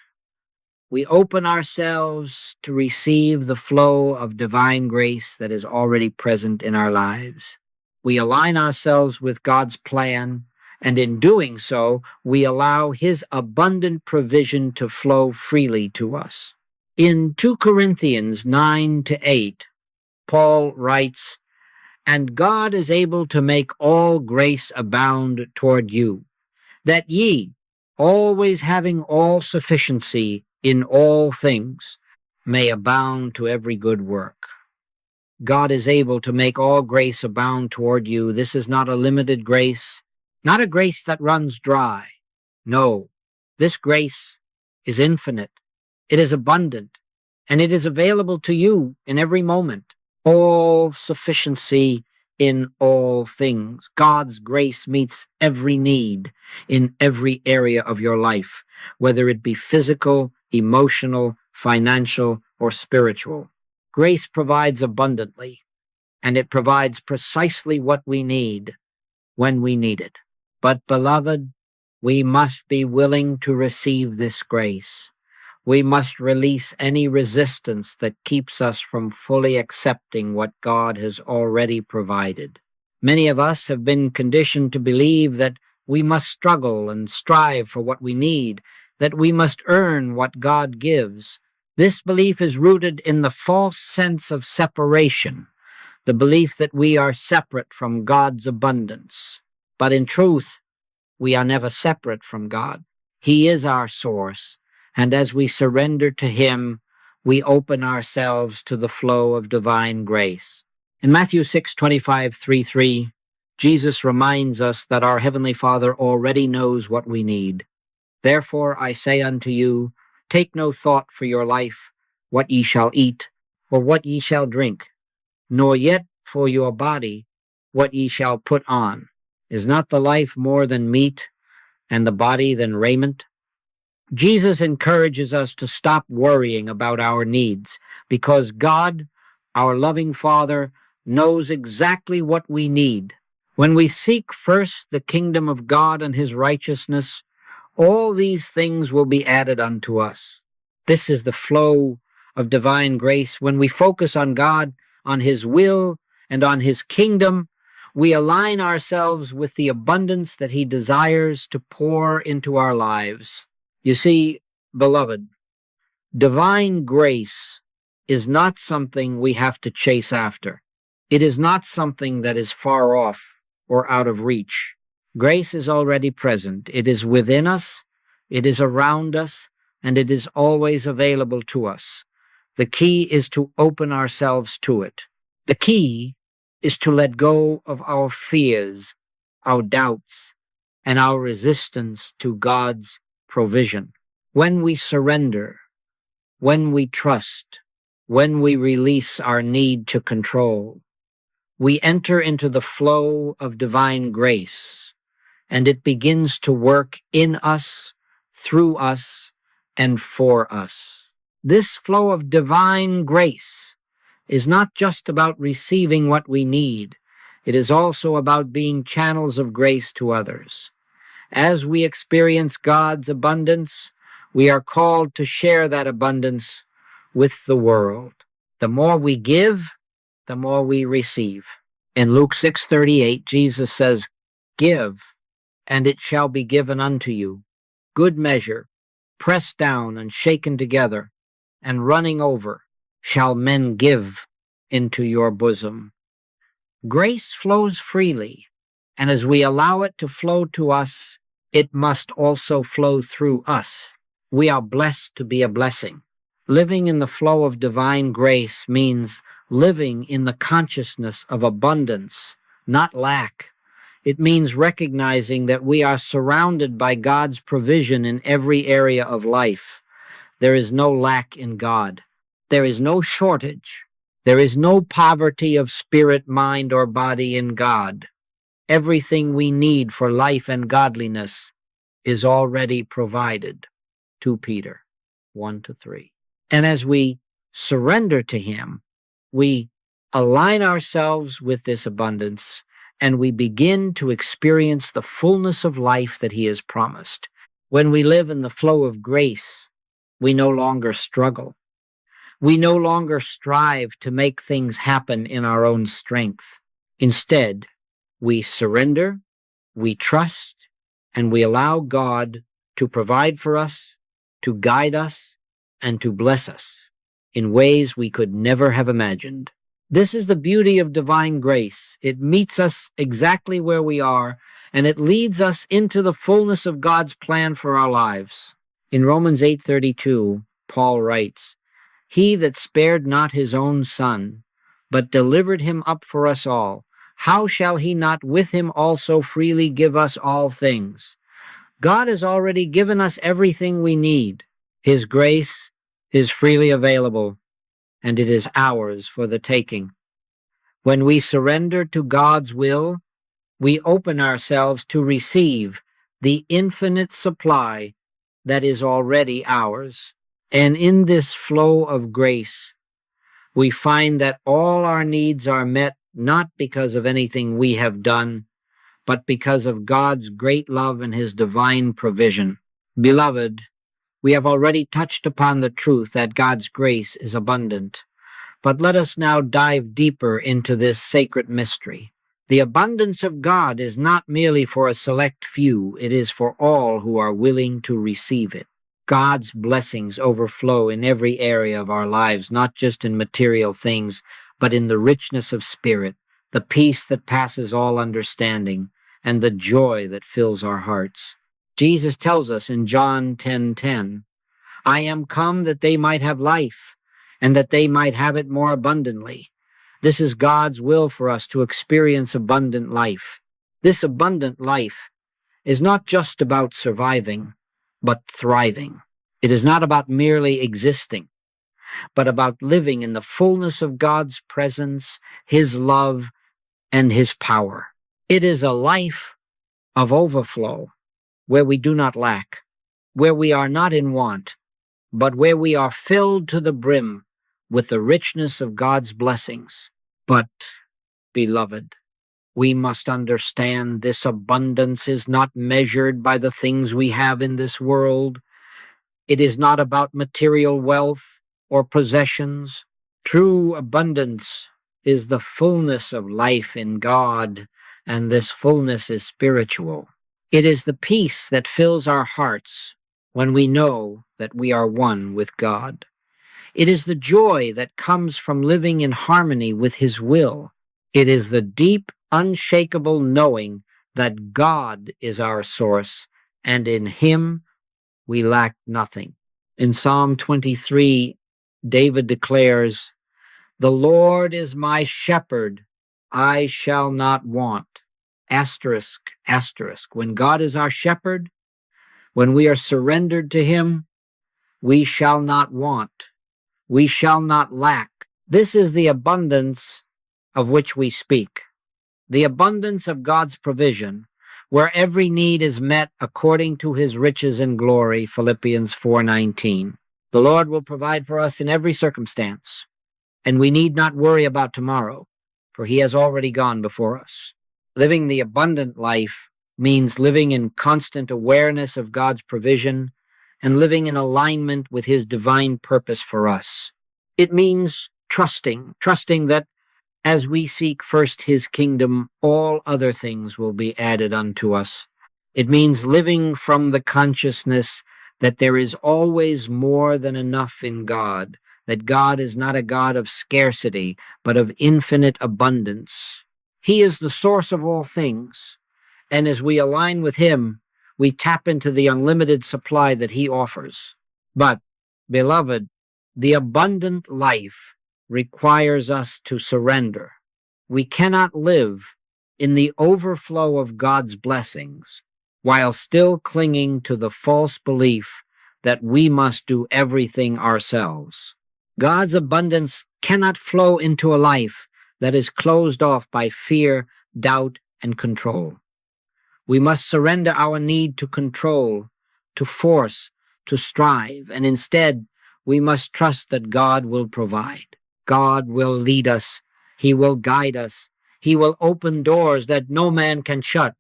We open ourselves to receive the flow of divine grace that is already present in our lives. We align ourselves with God's plan, and in doing so, we allow His abundant provision to flow freely to us. In 2 Corinthians 9-8, Paul writes, "And God is able to make all grace abound toward you, that ye, always having all sufficiency in all things, may abound to every good work." God is able to make all grace abound toward you. This is not a limited grace, not a grace that runs dry. No, this grace is infinite. It is abundant, and it is available to you in every moment. All sufficiency in all things. God's grace meets every need in every area of your life, whether it be physical, emotional, financial, or spiritual. Grace provides abundantly, and it provides precisely what we need when we need it. But, beloved, we must be willing to receive this grace. We must release any resistance that keeps us from fully accepting what God has already provided. Many of us have been conditioned to believe that we must struggle and strive for what we need, that we must earn what God gives. This belief is rooted in the false sense of separation, the belief that we are separate from God's abundance. But in truth, we are never separate from God. He is our source, and as we surrender to Him, we open ourselves to the flow of divine grace. In Matthew 6:25-3, Jesus reminds us that our Heavenly Father already knows what we need. "Therefore I say unto you, take no thought for your life, what ye shall eat, or what ye shall drink, nor yet for your body, what ye shall put on. Is not the life more than meat, and the body than raiment?" Jesus encourages us to stop worrying about our needs, because God, our loving Father, knows exactly what we need. When we seek first the kingdom of God and His righteousness, all these things will be added unto us. This is the flow of divine grace. When we focus on God, on His will, and on His kingdom, we align ourselves with the abundance that He desires to pour into our lives. You see, beloved, divine grace is not something we have to chase after. It is not something that is far off or out of reach. Grace is already present. It is within us, it is around us, and it is always available to us. The key is to open ourselves to it. The key is to let go of our fears, our doubts, and our resistance to God's provision. When we surrender, when we trust, when we release our need to control, we enter into the flow of divine grace, and it begins to work in us, through us, and for us. This flow of divine grace is not just about receiving what we need. It is also about being channels of grace to others. As we experience God's abundance, we are called to share that abundance with the world. The more we give, the more we receive. In Luke 6:38, Jesus says, "Give, and it shall be given unto you. Good measure, pressed down and shaken together, and running over, shall men give into your bosom." Grace flows freely, and as we allow it to flow to us, it must also flow through us. We are blessed to be a blessing. Living in the flow of divine grace means living in the consciousness of abundance, not lack. It means recognizing that we are surrounded by God's provision in every area of life. There is no lack in God. There is no shortage. There is no poverty of spirit, mind, or body in God. Everything we need for life and godliness is already provided. 2 Peter 1-3. And as we surrender to Him, we align ourselves with this abundance, and we begin to experience the fullness of life that He has promised. When we live in the flow of grace, We no longer struggle. We no longer strive to make things happen in our own strength. Instead, we surrender, we trust, and we allow God to provide for us, to guide us, and to bless us in ways we could never have imagined. This is the beauty of divine grace. It meets us exactly where we are, and it leads us into the fullness of God's plan for our lives. In Romans 8:32, Paul writes, "He that spared not his own son, but delivered him up for us all, how shall he not with him also freely give us all things?" God has already given us everything we need. His grace is freely available, and it is ours for the taking. When we surrender to God's will, we open ourselves to receive the infinite supply that is already ours. And in this flow of grace, we find that all our needs are met not because of anything we have done, but because of God's great love and his divine provision. Beloved, we have already touched upon the truth that God's grace is abundant. But let us now dive deeper into this sacred mystery. The abundance of God is not merely for a select few, it is for all who are willing to receive it. God's blessings overflow in every area of our lives, not just in material things, but in the richness of spirit, the peace that passes all understanding, and the joy that fills our hearts. Jesus tells us in John 10:10, "I am come that they might have life, and that they might have it more abundantly." This is God's will for us to experience abundant life. This abundant life is not just about surviving, but thriving. It is not about merely existing, but about living in the fullness of God's presence, his love, and his power. It is a life of overflow, where we do not lack, where we are not in want, but where we are filled to the brim with the richness of God's blessings. But, beloved, we must understand this abundance is not measured by the things we have in this world. It is not about material wealth or possessions. True abundance is the fullness of life in God, and this fullness is spiritual. It is the peace that fills our hearts when we know that we are one with God. It is the joy that comes from living in harmony with his will. It is the deep, unshakable knowing that God is our source, and in him we lack nothing. In Psalm 23, David declares, "The Lord is my shepherd, I shall not want." Asterisk, asterisk. When God is our shepherd, when we are surrendered to him, we shall not want. We shall not lack. This is the abundance of which we speak. The abundance of God's provision, where every need is met according to his riches and glory, Philippians 4:19. The Lord will provide for us in every circumstance, and we need not worry about tomorrow, for he has already gone before us. Living the abundant life means living in constant awareness of God's provision and living in alignment with his divine purpose for us. It means trusting that as we seek first his kingdom, all other things will be added unto us. It means living from the consciousness that there is always more than enough in God, that God is not a God of scarcity, but of infinite abundance. He is the source of all things, and as we align with him, we tap into the unlimited supply that he offers. But, beloved, the abundant life requires us to surrender. We cannot live in the overflow of God's blessings while still clinging to the false belief that we must do everything ourselves. God's abundance cannot flow into a life that is closed off by fear, doubt, and control. We must surrender our need to control, to force, to strive, and instead we must trust that God will provide. God will lead us. He will guide us. He will open doors that no man can shut,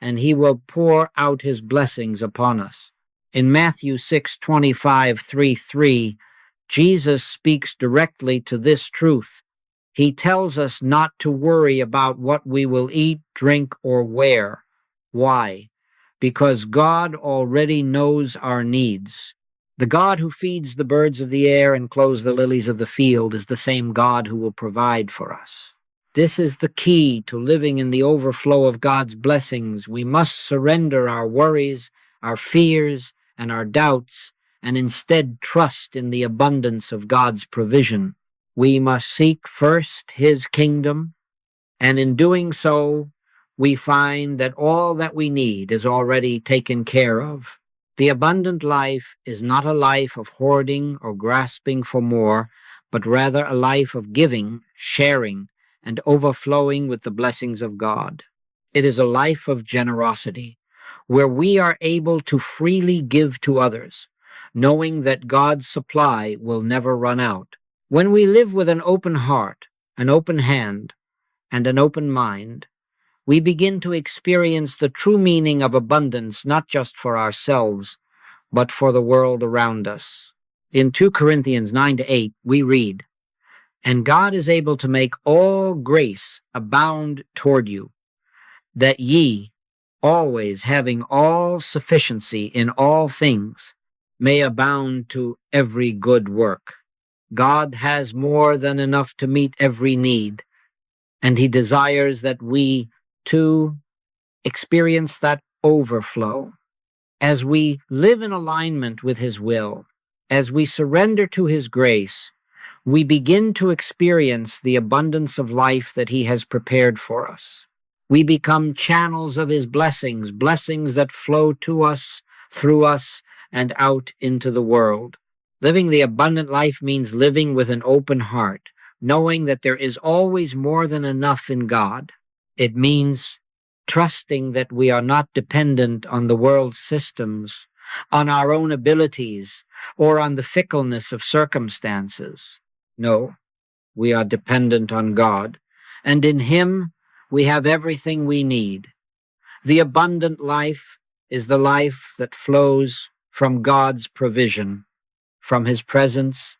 and he will pour out his blessings upon us. In Matthew 6:25-3, Jesus speaks directly to this truth. He tells us not to worry about what we will eat, drink, or wear. Why? Because God already knows our needs. The God who feeds the birds of the air and clothes the lilies of the field is the same God who will provide for us. This is the key to living in the overflow of God's blessings. We must surrender our worries, our fears, and our doubts, and instead trust in the abundance of God's provision. We must seek first His kingdom, and in doing so, we find that all that we need is already taken care of. The abundant life is not a life of hoarding or grasping for more, but rather a life of giving, sharing, and overflowing with the blessings of God. It is a life of generosity, where we are able to freely give to others, knowing that God's supply will never run out. When we live with an open heart, an open hand, and an open mind, we begin to experience the true meaning of abundance, not just for ourselves, but for the world around us. In 2 Corinthians 9-8, we read, "And God is able to make all grace abound toward you, that ye, always having all sufficiency in all things, may abound to every good work." God has more than enough to meet every need, and He desires that we, too, experience that overflow. As we live in alignment with His will, as we surrender to His grace, we begin to experience the abundance of life that He has prepared for us. We become channels of His blessings, blessings that flow to us, through us, and out into the world. Living the abundant life means living with an open heart, knowing that there is always more than enough in God. It means trusting that we are not dependent on the world's systems, on our own abilities, or on the fickleness of circumstances. No, we are dependent on God, and in Him we have everything we need. The abundant life is the life that flows from God's provision, from His presence,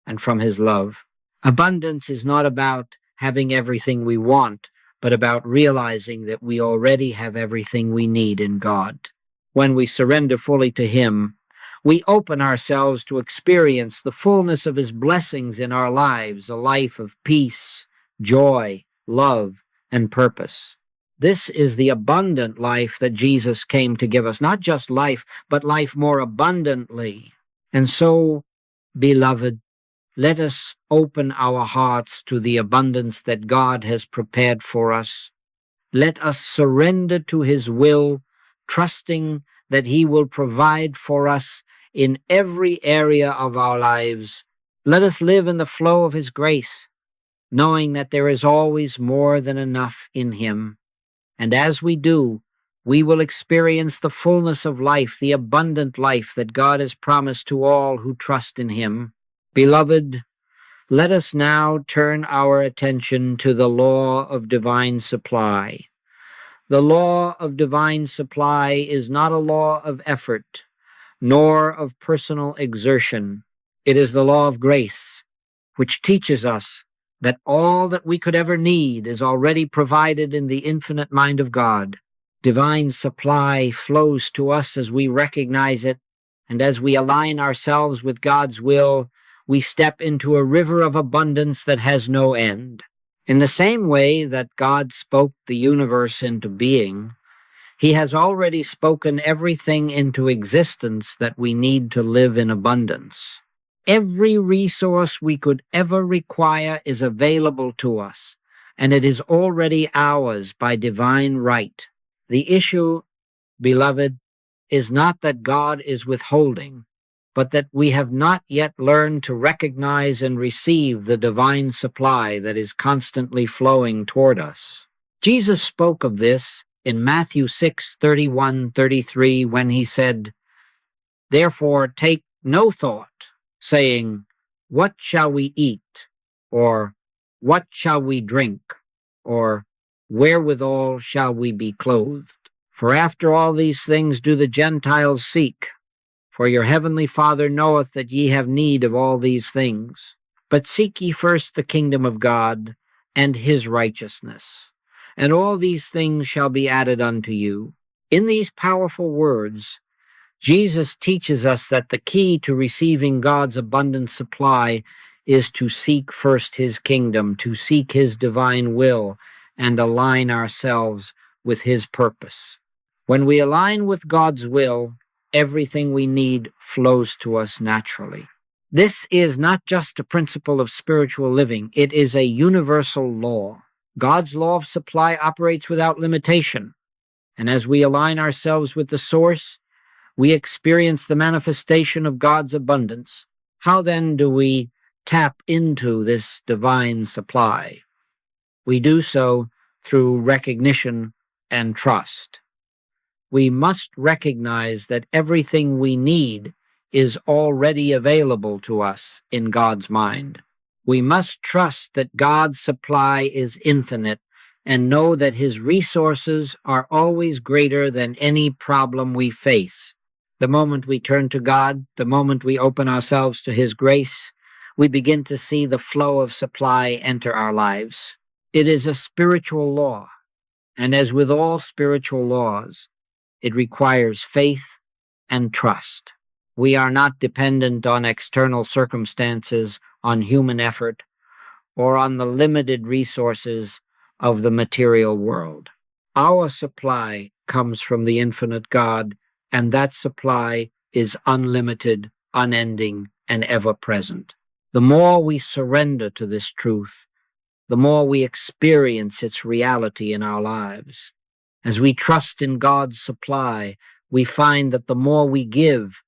and from His love. Abundance is not about having everything we want, but about realizing that we already have everything we need in God. When we surrender fully to Him, we open ourselves to experience the fullness of His blessings in our lives, a life of peace, joy, love, and purpose. This is the abundant life that Jesus came to give us, not just life, but life more abundantly. And so, beloved, let us open our hearts to the abundance that God has prepared for us. Let us surrender to His will, trusting that He will provide for us in every area of our lives. Let us live in the flow of His grace, knowing that there is always more than enough in Him. And as we do, we will experience the fullness of life, the abundant life that God has promised to all who trust in Him. Beloved, let us now turn our attention to the law of divine supply. The law of divine supply is not a law of effort, nor of personal exertion. It is the law of grace, which teaches us that all that we could ever need is already provided in the infinite mind of God. Divine supply flows to us as we recognize it, and as we align ourselves with God's will, we step into a river of abundance that has no end. In the same way that God spoke the universe into being, He has already spoken everything into existence that we need to live in abundance. Every resource we could ever require is available to us, and it is already ours by divine right. The issue, beloved, is not that God is withholding, but that we have not yet learned to recognize and receive the divine supply that is constantly flowing toward us. Jesus spoke of this in Matthew 6:31-33 when He said, "Therefore take no thought, saying, 'What shall we eat?' or 'What shall we drink?' or 'Wherewithal shall we be clothed?' For after all these things do the Gentiles seek. For your heavenly Father knoweth that ye have need of all these things. But seek ye first the kingdom of God and his righteousness, and all these things shall be added unto you. In these powerful words, Jesus teaches us that the key to receiving God's abundant supply is to seek first his kingdom, to seek his divine will, and align ourselves with his purpose. When we align with God's will, everything we need flows to us naturally. This is not just a principle of spiritual living, it is a universal law. God's law of supply operates without limitation, and as we align ourselves with the source, we experience the manifestation of God's abundance. How then do we tap into this divine supply? We do so through recognition and trust. We must recognize that everything we need is already available to us in God's mind. We must trust that God's supply is infinite and know that his resources are always greater than any problem we face. The moment we turn to God, the moment we open ourselves to his grace, we begin to see the flow of supply enter our lives. It is a spiritual law, and as with all spiritual laws, it requires faith and trust. We are not dependent on external circumstances, on human effort, or on the limited resources of the material world. Our supply comes from the infinite God, and that supply is unlimited, unending, and ever-present. The more we surrender to this truth, the more we experience its reality in our lives. As we trust in God's supply, we find that the more we give,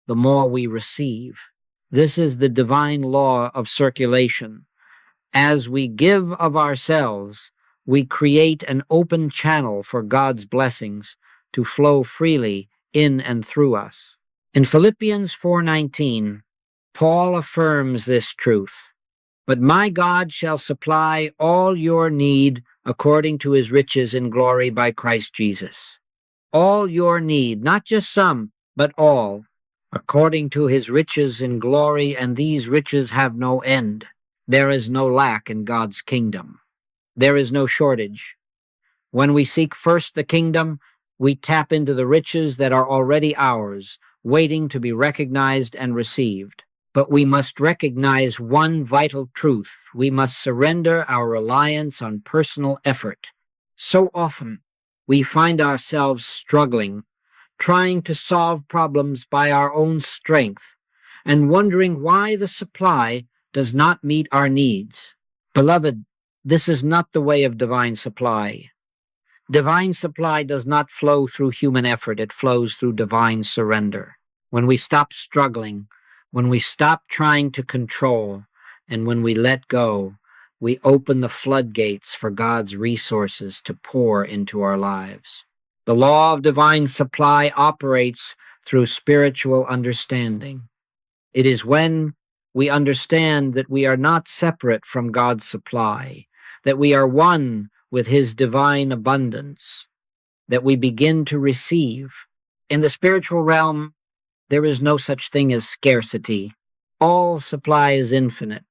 the more we receive. This is the divine law of circulation. As we give of ourselves, we create an open channel for God's blessings to flow freely in and through us. In Philippians 4:19, Paul affirms this truth. But my God shall supply all your need according to his riches in glory by Christ Jesus. All your need, not just some, but all, according to his riches in glory, and these riches have no end. There is no lack in God's kingdom. There is no shortage. When we seek first the kingdom, we tap into the riches that are already ours, waiting to be recognized and received. But we must recognize one vital truth. We must surrender our reliance on personal effort. So often, we find ourselves struggling, trying to solve problems by our own strength, and wondering why the supply does not meet our needs. Beloved, this is not the way of divine supply. Divine supply does not flow through human effort. It flows through divine surrender. When we stop struggling, when we stop trying to control, and when we let go, we open the floodgates for God's resources to pour into our lives. The law of divine supply operates through spiritual understanding. It is when we understand that we are not separate from God's supply, that we are one with his divine abundance, that we begin to receive. In the spiritual realm, there is no such thing as scarcity. All supply is infinite,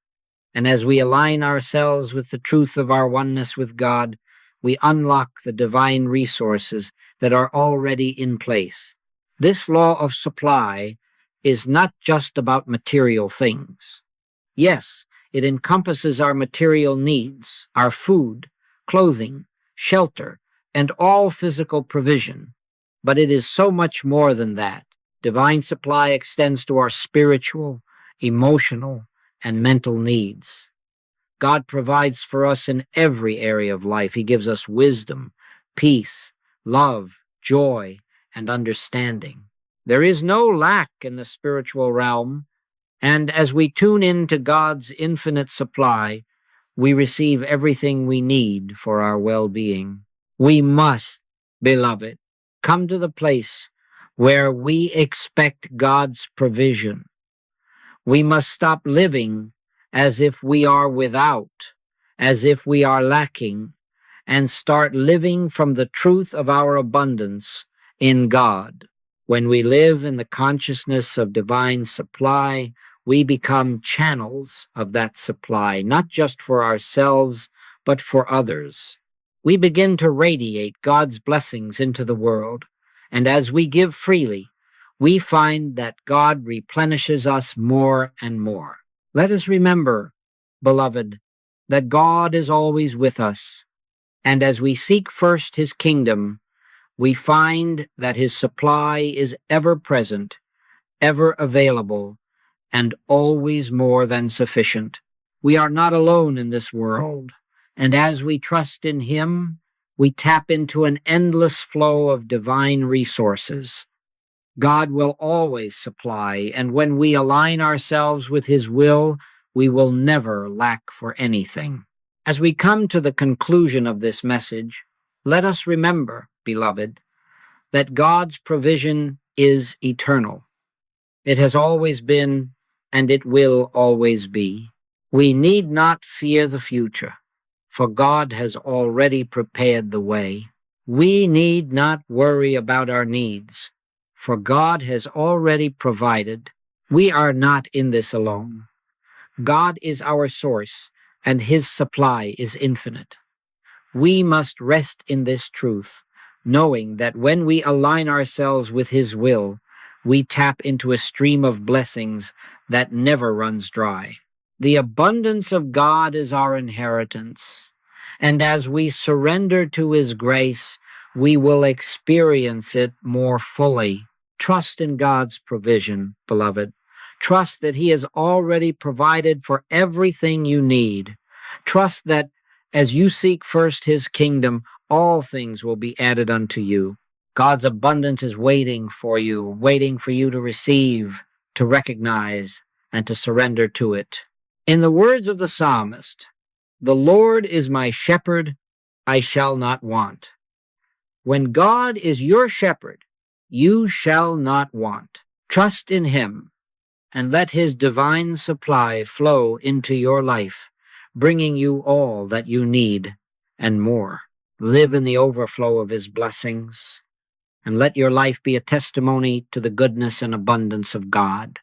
and as we align ourselves with the truth of our oneness with God, we unlock the divine resources that are already in place. This law of supply is not just about material things. Yes, it encompasses our material needs, our food, clothing, shelter, and all physical provision, but it is so much more than that. Divine supply extends to our spiritual, emotional, and mental needs. God provides for us in every area of life. He gives us wisdom, peace, love, joy, and understanding. There is no lack in the spiritual realm, and as we tune in to God's infinite supply, we receive everything we need for our well-being. We must, beloved, come to the place where we expect God's provision. We must stop living as if we are without, as if we are lacking, and start living from the truth of our abundance in God. When we live in the consciousness of divine supply, we become channels of that supply, not just for ourselves, but for others. We begin to radiate God's blessings into the world, and as we give freely, we find that God replenishes us more and more. Let us remember, beloved, that God is always with us, and as we seek first his kingdom, we find that his supply is ever present, ever available, and always more than sufficient. We are not alone in this world, and as we trust in him, we tap into an endless flow of divine resources. God will always supply, and when we align ourselves with his will, we will never lack for anything. As we come to the conclusion of this message, let us remember, beloved, that God's provision is eternal. It has always been, and it will always be. We need not fear the future, for God has already prepared the way. We need not worry about our needs, for God has already provided. We are not in this alone. God is our source, and his supply is infinite. We must rest in this truth, knowing that when we align ourselves with his will, we tap into a stream of blessings that never runs dry. The abundance of God is our inheritance, and as we surrender to his grace, we will experience it more fully. Trust in God's provision, beloved. Trust that he has already provided for everything you need. Trust that as you seek first his kingdom, all things will be added unto you. God's abundance is waiting for you to receive, to recognize, and to surrender to it. In the words of the psalmist, "The Lord is my shepherd, I shall not want." When God is your shepherd, you shall not want. Trust in him, and let his divine supply flow into your life, bringing you all that you need and more. Live in the overflow of his blessings, and let your life be a testimony to the goodness and abundance of God.